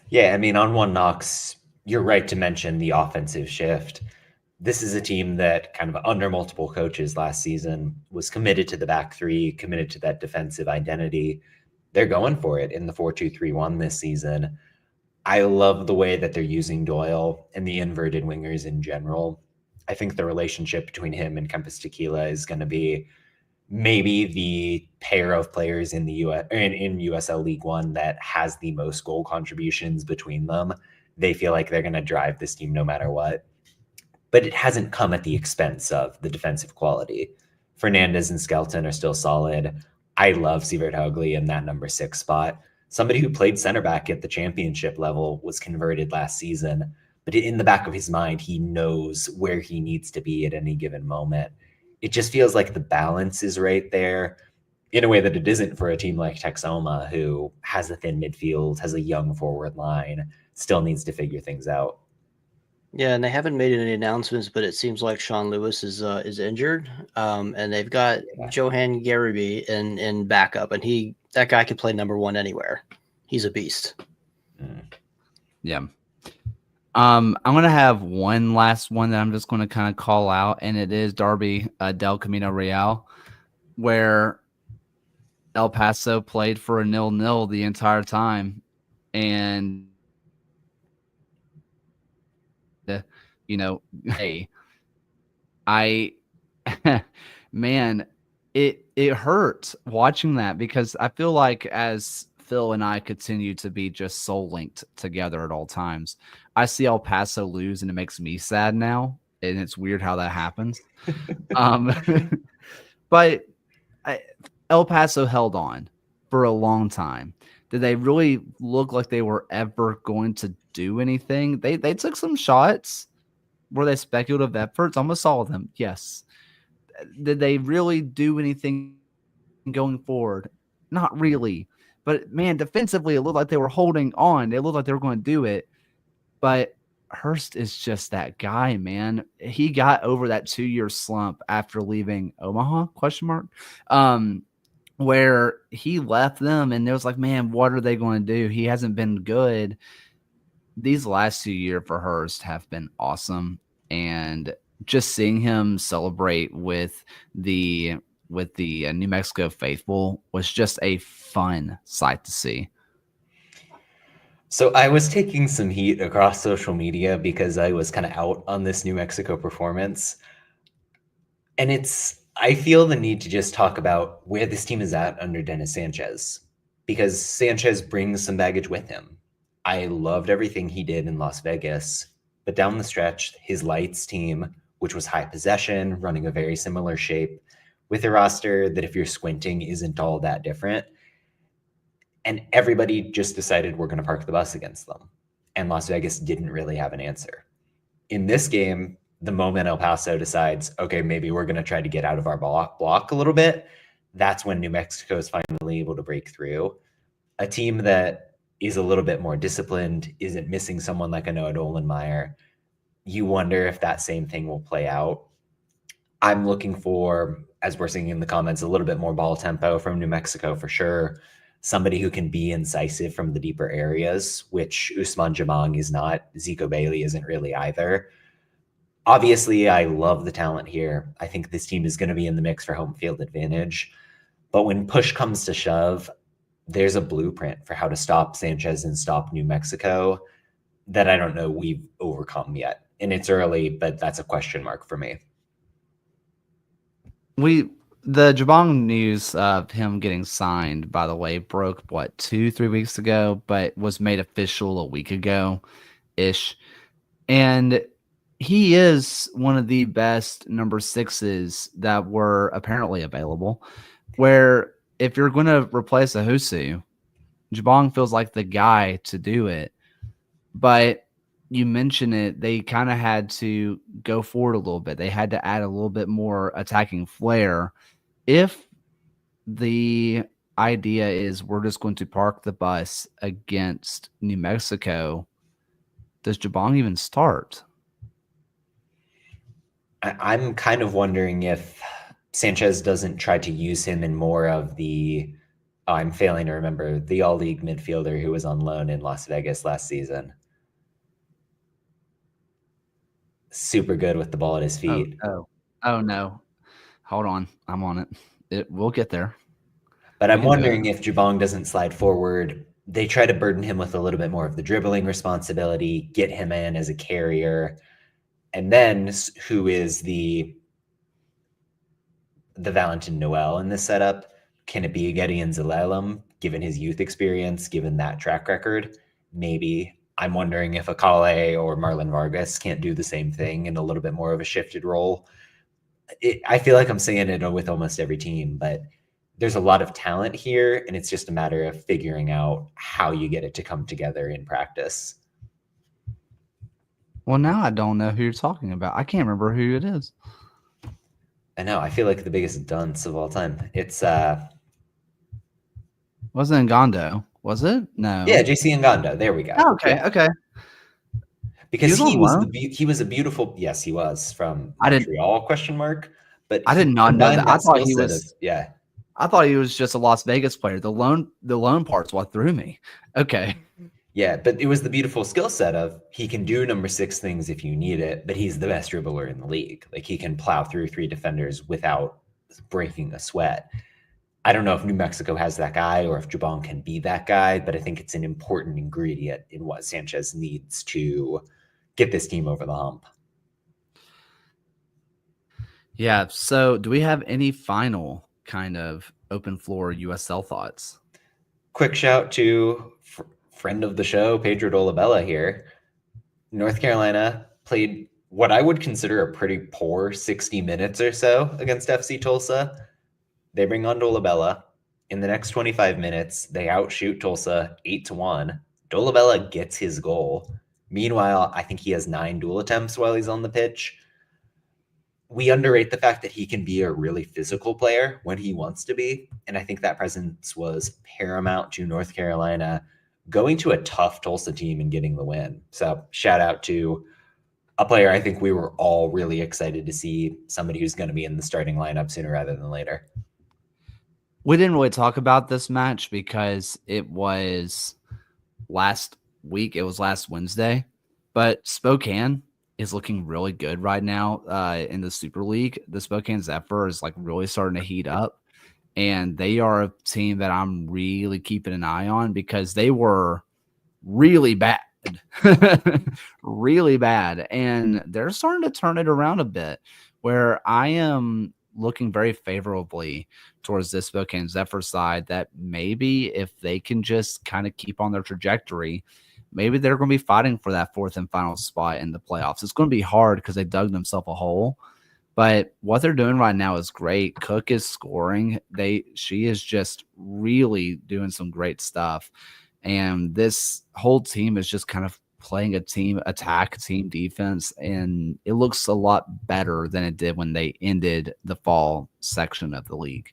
Yeah, on One Knox, you're right to mention the offensive shift. This is a team that kind of under multiple coaches last season was committed to the back three, committed to that defensive identity. they're going for it in the 4-2-3-1 this season. I love the way that they're using Doyle and the inverted wingers in general. I think the relationship between him and Kempis Tequila is going to be maybe the pair of players in the in USL League One that has the most goal contributions between them. They feel like they're going to drive this team no matter what. But it hasn't come at the expense of the defensive quality. Fernandez and Skelton are still solid. I love Sivert Hogli in that number 6 spot. Somebody who played center back at the championship level was converted last season, but in the back of his mind, he knows where he needs to be at any given moment. It just feels like the balance is right there in a way that it isn't for a team like Texoma, who has a thin midfield, has a young forward line, still needs to figure things out. Yeah, and they haven't made any announcements, but it seems like Sean Lewis is injured, and they've got Johan Gariby in backup, and that guy can play number 1 anywhere. He's a beast. Yeah. I'm gonna have one last one that I'm just gonna kind of call out, and it is Derby del Camino Real, where El Paso played for a 0-0 the entire time, and hey, man, it hurt watching that, because I feel like as Phil and I continue to be just soul linked together at all times, I see El Paso lose and it makes me sad now, and it's weird how that happens. But El Paso held on for a long time. Did they really look like they were ever going to do anything? They took some shots. Were they speculative efforts? Almost all of them, yes. Did they really do anything going forward? Not really. But, man, defensively, it looked like they were holding on. They looked like they were going to do it. But Hurst is just that guy, man. He got over that 2-year slump after leaving Omaha, ? Where he left them, and it was like, man, what are they going to do? He hasn't been good. These last 2 years for Hurst have been awesome, and just seeing him celebrate with the New Mexico faithful was just a fun sight to see. So I was taking some heat across social media because I was kind of out on this New Mexico performance, and I feel the need to just talk about where this team is at under Dennis Sanchez, because Sanchez brings some baggage with him. I loved everything he did in Las Vegas, but down the stretch, his Lights team, which was high possession, running a very similar shape, with a roster that if you're squinting isn't all that different. And everybody just decided we're going to park the bus against them. And Las Vegas didn't really have an answer. In this game, the moment El Paso decides, okay, maybe we're going to try to get out of our block a little bit, that's when New Mexico is finally able to break through. A team that is a little bit more disciplined, isn't missing someone like a Noah Dolenmeyer. You wonder if that same thing will play out. I'm looking for, as we're seeing in the comments, a little bit more ball tempo from New Mexico for sure. Somebody who can be incisive from the deeper areas, which Usman Jamang is not. Zico Bailey isn't really either. Obviously, I love the talent here. I think this team is going to be in the mix for home field advantage. But when push comes to shove, there's a blueprint for how to stop Sanchez and stop New Mexico that I don't know we've overcome yet. And it's early, but that's a question mark for me. The Jabong news of him getting signed, by the way, broke 2-3 weeks ago, but was made official a week ago ish. And he is one of the best number 6s that were apparently available, where if you're going to replace Ahusu, Jabong feels like the guy to do it. But you mentioned it, they kind of had to go forward a little bit. They had to add a little bit more attacking flair. If the idea is we're just going to park the bus against New Mexico, does Jabong even start? I'm kind of wondering if Sanchez doesn't try to use him in more of the, I'm failing to remember, the all-league midfielder who was on loan in Las Vegas last season. Super good with the ball at his feet. Oh no. Hold on. I'm on it. We'll get there. But I I'm can do it. wondering if Jabong doesn't slide forward, they try to burden him with a little bit more of the dribbling responsibility, get him in as a carrier. And then who is the Valentin Noel in this setup? Can it be Gideon Zelalem, given his youth experience, given that track record? Maybe. I'm wondering if Akale or Marlon Vargas can't do the same thing in a little bit more of a shifted role. I feel like I'm saying it with almost every team, but there's a lot of talent here, and it's just a matter of figuring out how you get it to come together in practice. Well, now I don't know who you're talking about. I can't remember who it is. I know. I feel like the biggest dunce of all time. It's Wasn't Ngondo, was it? No. yeah, JC Ngando. There we go. Oh, okay, Yeah. okay. Because He was on loan? he was a beautiful, yes, he was from I didn't- Montreal, question mark. But I he did not know combined that. I thought skill he set was. yeah. I thought he was just a Las Vegas player. The loan part's what threw me. Okay. Yeah, but it was the beautiful skill set of he can do number 6 things if you need it, but he's the best dribbler in the league. Like he can plow through 3 defenders without breaking a sweat. I don't know if New Mexico has that guy or if Jabong can be that guy, but I think it's an important ingredient in what Sanchez needs to get this team over the hump. Yeah. So, do we have any final kind of open floor USL thoughts? Quick shout to friend of the show, Pedro Dolabella here. North Carolina played what I would consider a pretty poor 60 minutes or so against FC Tulsa. They bring on Dolabella. In the next 25 minutes, they outshoot Tulsa 8-1. Dolabella gets his goal. Meanwhile, I think he has 9 duel attempts while he's on the pitch. We underrate the fact that he can be a really physical player when he wants to be. And I think that presence was paramount to North Carolina going to a tough Tulsa team and getting the win. So shout out to a player I think we were all really excited to see, somebody who's going to be in the starting lineup sooner rather than later. We didn't really talk about this match because it was last week. It was last Wednesday. But Spokane is looking really good right now in the Super League. The Spokane Zephyr is like really starting to heat up. And they are a team that I'm really keeping an eye on because they were really bad. Really bad. And they're starting to turn it around a bit, where I am looking very favorably towards this Spokane Zephyr side that maybe if they can just kind of keep on their trajectory, maybe they're going to be fighting for that 4th and final spot in the playoffs. It's going to be hard because they dug themselves a hole. But what they're doing right now is great. Cook is scoring. She is just really doing some great stuff. And this whole team is just kind of playing a team attack, team defense, and it looks a lot better than it did when they ended the fall section of the league.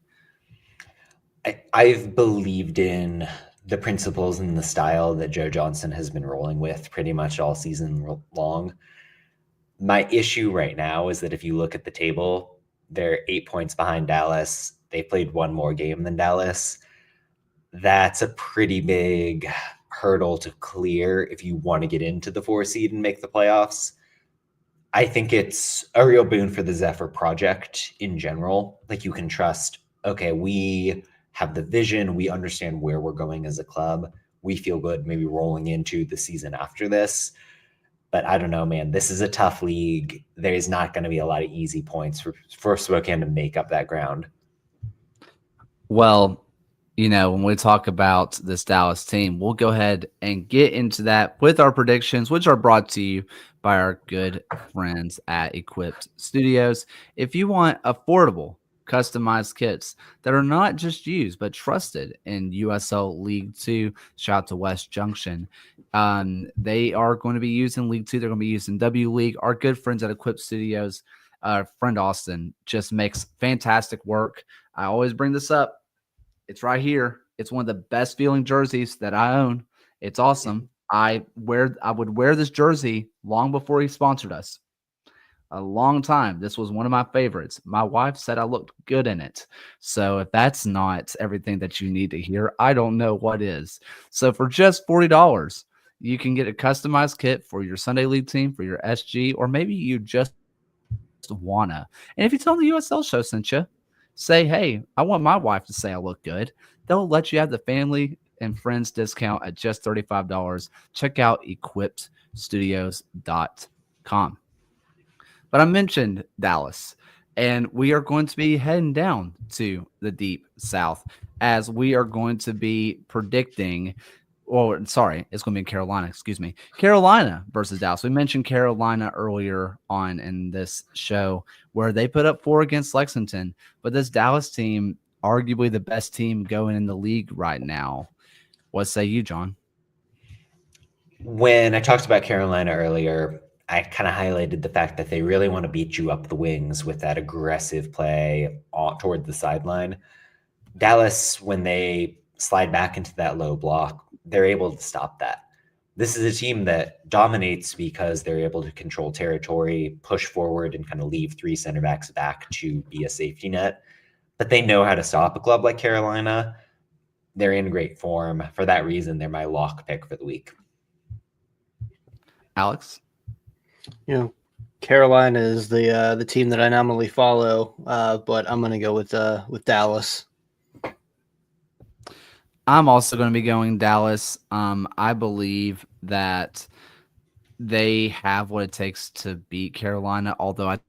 I've believed in the principles and the style that Joe Johnson has been rolling with pretty much all season long. My issue right now is that if you look at the table, they're 8 points behind Dallas. They played 1 more game than Dallas. That's a pretty big hurdle to clear if you want to get into the 4 seed and make the playoffs. I think it's a real boon for the Zephyr project in general. Like you can trust, okay, we have the vision. We understand where we're going as a club. We feel good maybe rolling into the season after this. But I don't know, man. This is a tough league. There's not going to be a lot of easy points for Spokane to make up that ground. Well, when we talk about this Dallas team, we'll go ahead and get into that with our predictions, which are brought to you by our good friends at Equipped Studios. If you want affordable, customized kits that are not just used but trusted in USL League 2, shout out to West Junction. They are going to be used in League 2. They're going to be used in W League. Our good friends at Equipped Studios, friend Austin, just makes fantastic work. I always bring this up. It's right here. It's one of the best feeling jerseys that I own. It's awesome. I would wear this jersey long before he sponsored us. A long time. This was one of my favorites. My wife said I looked good in it. So if that's not everything that you need to hear, I don't know what is. So for just $40, you can get a customized kit for your Sunday League team, for your SG, or maybe you just wanna. And if you tell the USL Show sent you, say, hey, I want my wife to say I look good. they'll let you have the family and friends discount at just $35. Check out equippedstudios.com. But I mentioned Dallas, and we are going to be heading down to the Deep South as we are going to be predicting. Well, sorry, it's going to be Carolina. Excuse me. Carolina versus Dallas. We mentioned Carolina earlier on in this show where they put up 4 against Lexington, but this Dallas team, arguably the best team going in the league right now. What say you, John? When I talked about Carolina earlier, I kind of highlighted the fact that they really want to beat you up the wings with that aggressive play toward the sideline. Dallas, when they slide back into that low block, they're able to stop that. This is a team that dominates because they're able to control territory, push forward, and kind of leave 3 center backs back to be a safety net. But they know how to stop a club like Carolina. They're in great form. For that reason, they're my lock pick for the week. Alex? Carolina is the team that I normally follow, but I'm going to go with Dallas. I'm also going to be going Dallas. I believe that they have what it takes to beat Carolina, although I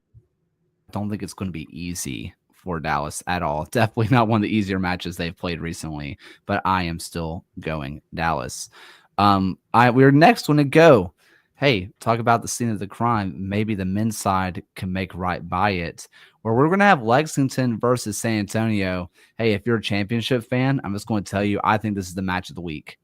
don't think it's going to be easy for Dallas at all. Definitely not one of the easier matches they've played recently, but I am still going Dallas. We're next one to go. Hey, talk about the scene of the crime. Maybe the men's side can make right by it. Where we're going to have Lexington versus San Antonio. Hey, if you're a championship fan, I'm just going to tell you, I think this is the match of the week.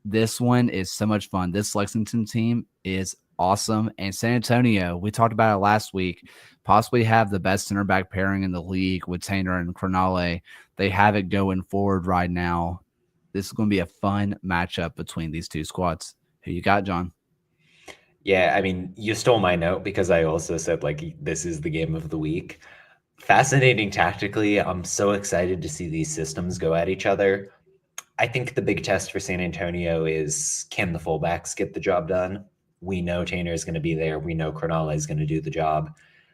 This one is so much fun. This Lexington team is awesome. And San Antonio, we talked about it last week, possibly have the best center back pairing in the league with Tainer and Cronale. They have it going forward right now. This is going to be a fun matchup between these two squads. Who you got, John? Yeah, I mean, you stole my note because I also said, this is the game of the week. Fascinating tactically. I'm so excited to see these systems go at each other. I think the big test for San Antonio is, can the fullbacks get the job done? We know Tainer is going to be there. We know Cronale is going to do the job.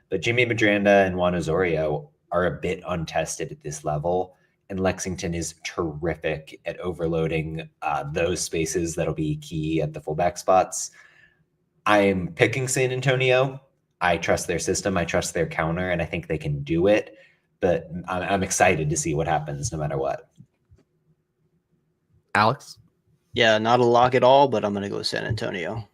But Jimmy Medranda and Juan Osorio are a bit untested at this level. And Lexington is terrific at overloading those spaces that'll be key at the fullback spots. I'm picking San Antonio. I trust their system. I trust their counter, and I think they can do it. But I'm excited to see what happens no matter what. Alex? Yeah, not a lock at all, but I'm going to go with San Antonio.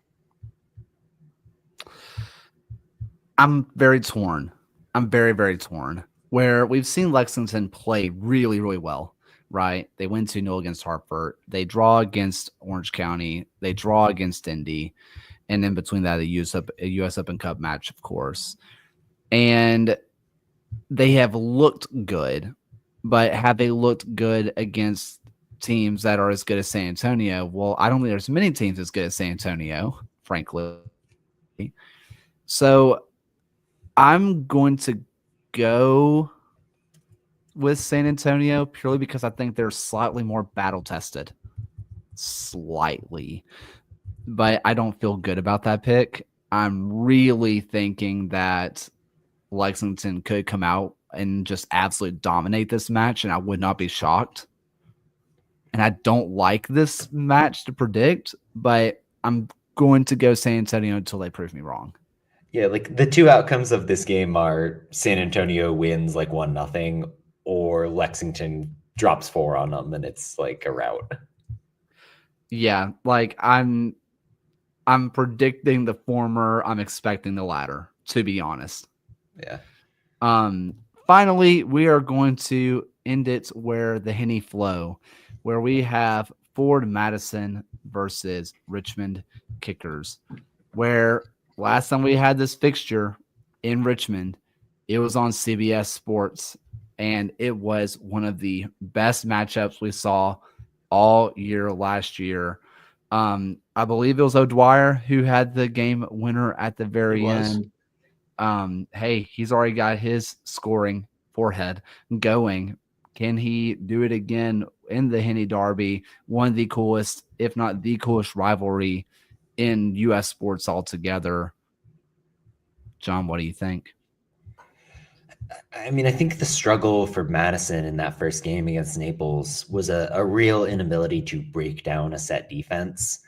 I'm very torn. I'm very, very torn. Where we've seen Lexington play really, really well, right? They win 2-0 against Hartford. They draw against Orange County. They draw against Indy. And in between that, a US Open Cup match, of course. And they have looked good, but have they looked good against teams that are as good as San Antonio? Well, I don't think there's many teams as good as San Antonio, frankly. So I'm going to go with San Antonio purely because I think they're slightly more battle tested. Slightly. But I don't feel good about that pick. I'm really thinking that Lexington could come out and just absolutely dominate this match, and I would not be shocked. And I don't like this match to predict, but I'm going to go San Antonio until they prove me wrong. Yeah, the 2 outcomes of this game are San Antonio wins 1-0, or Lexington drops 4 on them, and it's a rout. Yeah, I'm predicting the former. I'm expecting the latter, to be honest. Yeah. Finally, we are going to end it where the Henny flow, where we have Ford Madison versus Richmond Kickers, where last time we had this fixture in Richmond, it was on CBS Sports, and it was one of the best matchups we saw all year last year. I believe it was O'Dwyer who had the game winner at the very end. Hey, he's already got his scoring forehead going. Can he do it again in the Henny Derby? One of the coolest, if not the coolest rivalry in U.S. sports altogether. John, what do you think? I mean, I think the struggle for Madison in that first game against Naples was a real inability to break down a set defense.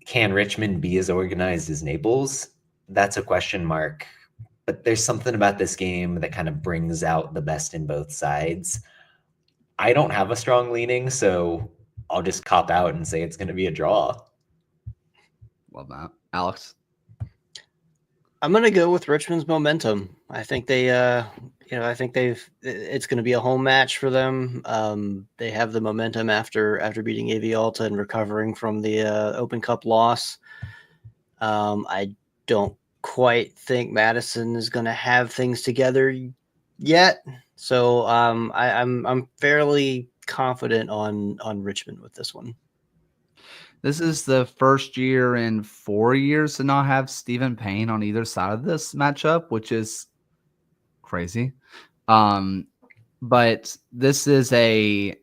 Can Richmond be as organized as Naples? That's a question mark. But there's something about this game that kind of brings out the best in both sides. I don't have a strong leaning, so I'll just cop out and say it's going to be a draw. Love that. Alex? I'm gonna go with Richmond's momentum. I think I think it's gonna be a home match for them. They have the momentum after beating AV Alta and recovering from the Open Cup loss. I don't quite think Madison is gonna have things together yet, so I'm fairly confident on Richmond with this one. This is the first year in 4 years to not have Stephen Payne on either side of this matchup, which is crazy. But this is a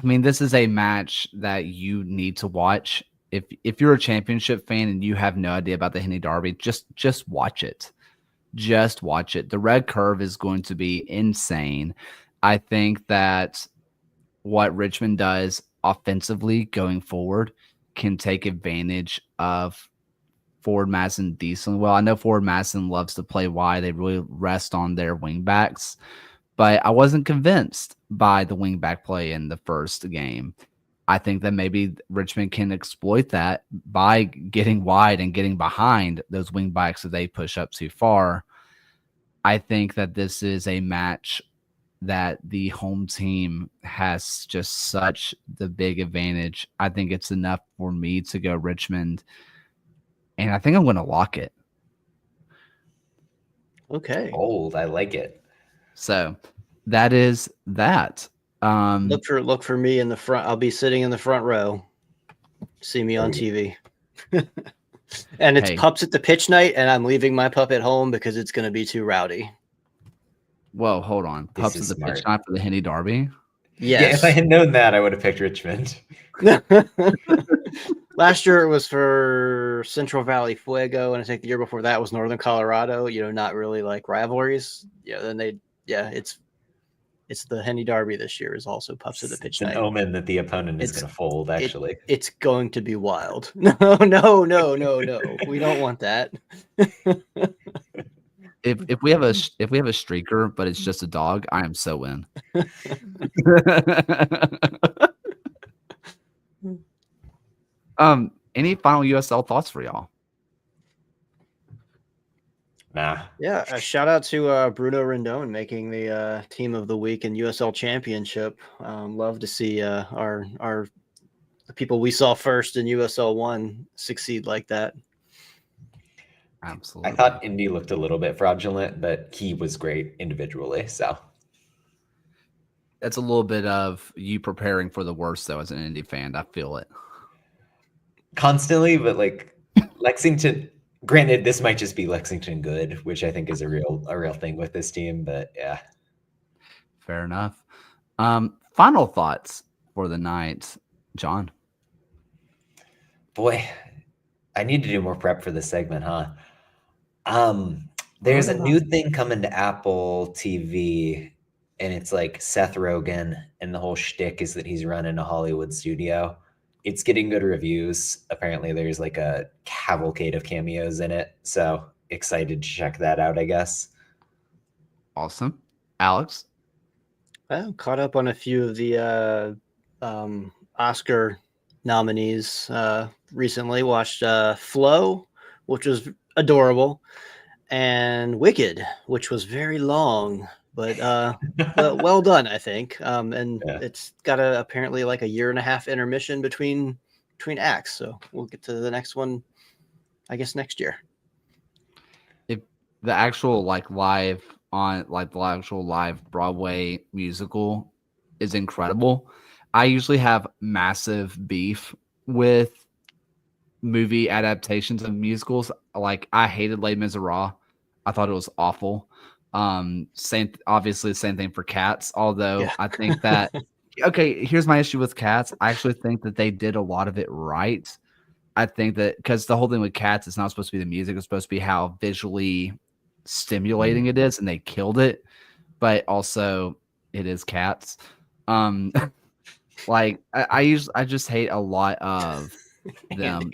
match that you need to watch. If you're a championship fan and you have no idea about the Henny Derby, just watch it. Just watch it. The red curve is going to be insane. I think that what Richmond does offensively going forward can take advantage of Forward Madison decently well. I know Forward Madison loves to play wide. They really rest on their wingbacks, but I wasn't convinced by the wingback play in the first game. I think that maybe Richmond can exploit that by getting wide and getting behind those wingbacks if they push up too far. I think that this is a match that the home team has just such the big advantage. I think it's enough for me to go Richmond, and I think I'm going to lock it. Okay. Old, I like it. So that is that. Look for me in the front. I'll be sitting in the front row. See me on TV. And it's pups at the pitch night, and I'm leaving my pup at home because it's going to be too rowdy. Whoa, hold on. Pups at the pitch night for the Henny Derby? Yes. Yeah, if I had known that, I would have picked Richmond. Last year it was for Central Valley Fuego, and I think the year before that was Northern Colorado. Not really like rivalries. It's the Henny Derby this year is also pups at the pitch night. It's an omen that the opponent is going to fold, actually. It's going to be wild. No. We don't want that. If we have a streaker, but it's just a dog, I am so in. Any final USL thoughts for y'all? Nah. Yeah, a shout out to Bruno Rendon making the team of the week in USL Championship. Love to see the people we saw first in USL 1 succeed like that. Absolutely. I thought Indy looked a little bit fraudulent, but he was great individually. So that's a little bit of you preparing for the worst, though, as an Indy fan. I feel it constantly, but like Lexington. Granted, this might just be Lexington good, which I think is a real thing with this team. But yeah, fair enough. Final thoughts for the night, John. Boy, I need to do more prep for this segment, huh? There's a new thing coming to Apple TV, and it's like Seth Rogen, and the whole shtick is that he's running a Hollywood studio. It's getting good reviews. Apparently, there's like a cavalcade of cameos in it, so excited to check that out, I guess. Awesome. Alex? Well, caught up on a few of the Oscar nominees recently. Watched Flow, which was adorable, and Wicked, which was very long, but well done, I think. It's got apparently like a 1.5 year intermission between acts, so we'll get to the next one, I guess, next year. If the actual live Broadway musical is incredible. I usually have massive beef with movie adaptations of musicals. Like, I hated Les Miserables. I thought it was awful. Obviously the same thing for Cats, although I think that okay, here's my issue with Cats. I actually think that they did a lot of it right. I think that because the whole thing with Cats is not supposed to be the music, it's supposed to be how visually stimulating it is, and they killed it. But also, it is cats. Like I just hate a lot of them.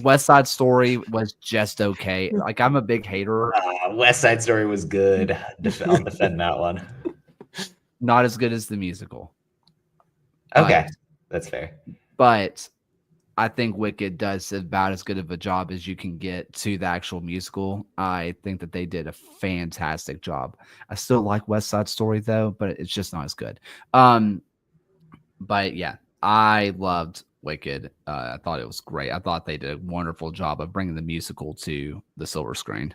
West Side Story was just okay. Like I'm a big hater. West Side Story was good. I'll defend that one. Not as good as the musical. Okay, that's fair. But I think Wicked does about as good of a job as you can get to the actual musical. I think that they did a fantastic job. I still like West Side Story though, but it's just not as good. But yeah, I loved Wicked. I thought it was great. I thought they did a wonderful job of bringing the musical to the silver screen.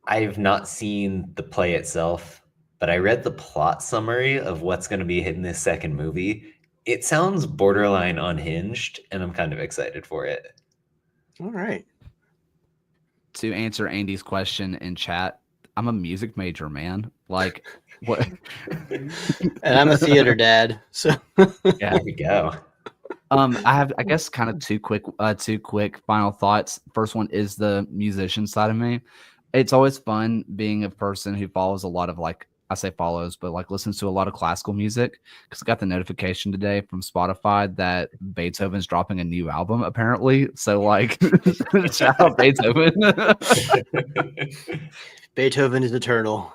I've not seen the play itself, but I read the plot summary of what's going to be in this second movie. It sounds borderline unhinged, and I'm kind of excited for it. All right. To answer Andy's question in chat, I'm a music major, man. Like, what? And I'm a theater dad, so Yeah. There we go. I have, I guess, kind of two quick final thoughts. First one is the musician side of me. It's always fun being a person who follows a lot of, like, I say follows, but like listens to a lot of classical music, because I got the notification today from Spotify that Beethoven's dropping a new album apparently. So like, shout out Beethoven. Beethoven is eternal.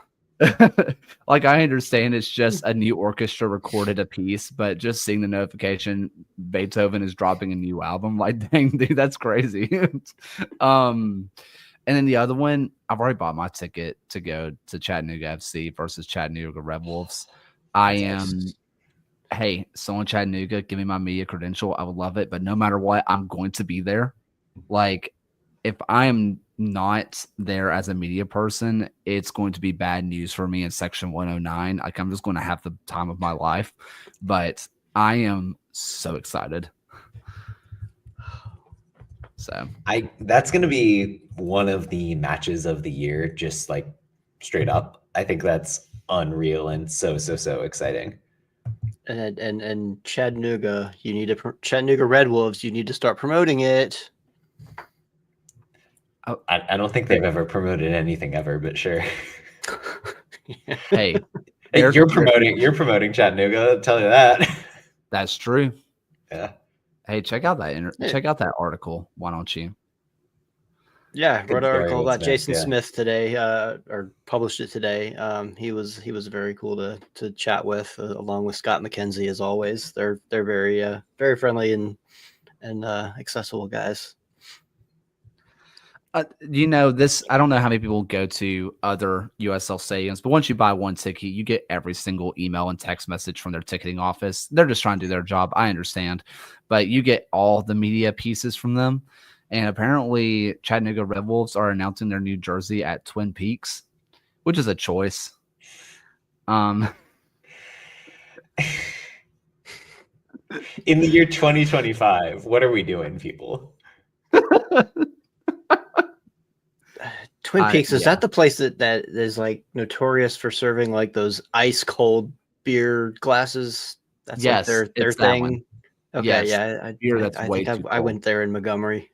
Like I understand it's just a new orchestra recorded a piece, but just seeing the notification Beethoven is dropping a new album, like dang dude, that's crazy. And then the other one, I've already bought my ticket to go to Chattanooga FC versus Chattanooga Red Wolves. Hey, so in Chattanooga, give me my media credential. I would love it, but no matter what, I'm going to be there. Like, if I am not there as a media person, it's going to be bad news for me in Section 109. Like, I'm just going to have the time of my life. But I am so excited. So that's going to be one of the matches of the year, just like straight up. I think that's unreal and so exciting. And Chattanooga, you need to Chattanooga Red Wolves. You need to start promoting it. I don't think they've ever promoted anything ever, but sure. Hey, you're promoting Chattanooga. I'll tell you that. That's true. Yeah. Hey, check out that article. Why don't you? Yeah, wrote an article about Jason yeah. Smith today, or published it today. He was very cool to chat with, along with Scott McKenzie as always. They're very friendly and accessible guys. This, I don't know how many people go to other USL stadiums, but once you buy one ticket, you get every single email and text message from their ticketing office. They're just trying to do their job. I understand, but you get all the media pieces from them. And apparently Chattanooga Red Wolves are announcing their new jersey at Twin Peaks, which is a choice. In the year 2025, what are we doing, people? Twin Peaks, is that the place that is like notorious for serving like those ice cold beer glasses? That's yes, like their thing. Okay, yes. yeah, I think I went there in Montgomery.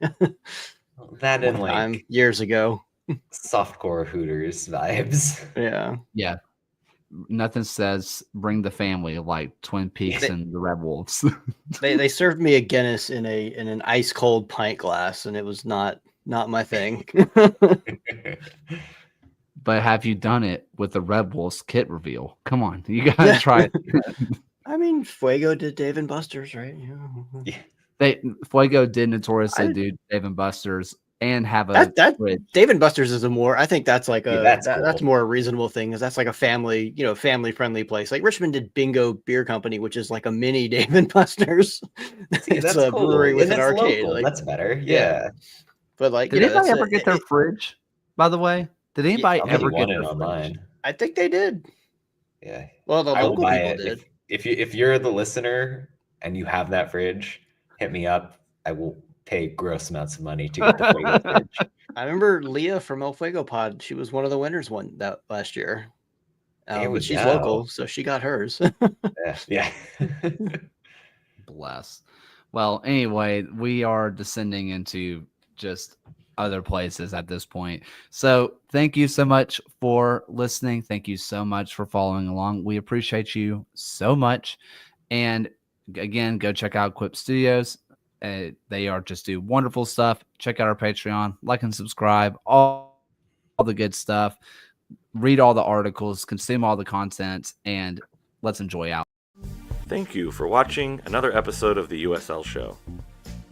That in like years ago. Softcore Hooters vibes. Yeah. Nothing says bring the family like Twin Peaks and the Red Wolves. they served me a Guinness in an ice cold pint glass, and it was not my thing. But have you done it with the Red Wolves kit reveal? Come on, you gotta try it. I mean, Fuego did Dave and Buster's, right? Yeah. Fuego did notoriously do Dave and Buster's and have a that Dave and Buster's is I think that's like that's cool. That's more a reasonable thing, because that's like a family friendly place. Like Richmond did Bingo Beer Company, which is like a mini Dave and Buster's. It's a cool. Brewery with an arcade. Like, that's better. Yeah. But like, did anybody ever get their fridge? By the way, did anybody ever get their online? Fridge? I think they did. Yeah. Well, the local people did. If you're the listener and you have that fridge, hit me up. I will pay gross amounts of money to get the Fuego fridge. I remember Leah from El Fuego Pod. She was one of the winners that last year. She's local, so she got hers. Yeah. Bless. Well, anyway, we are descending into just other places at this point. So thank you so much for listening. Thank you so much for following along. We appreciate you so much. And again, go check out Quip Studios. They are just do wonderful stuff. Check out our Patreon, like and subscribe, all the good stuff. Read all the articles, consume all the content, and let's enjoy out. Thank you for watching another episode of the USL Show.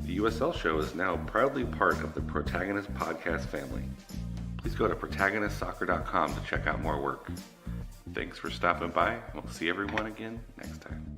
The USL Show is now proudly part of the Protagonist podcast family. Please go to protagonistsoccer.com to check out more work. Thanks for stopping by. We'll see everyone again next time.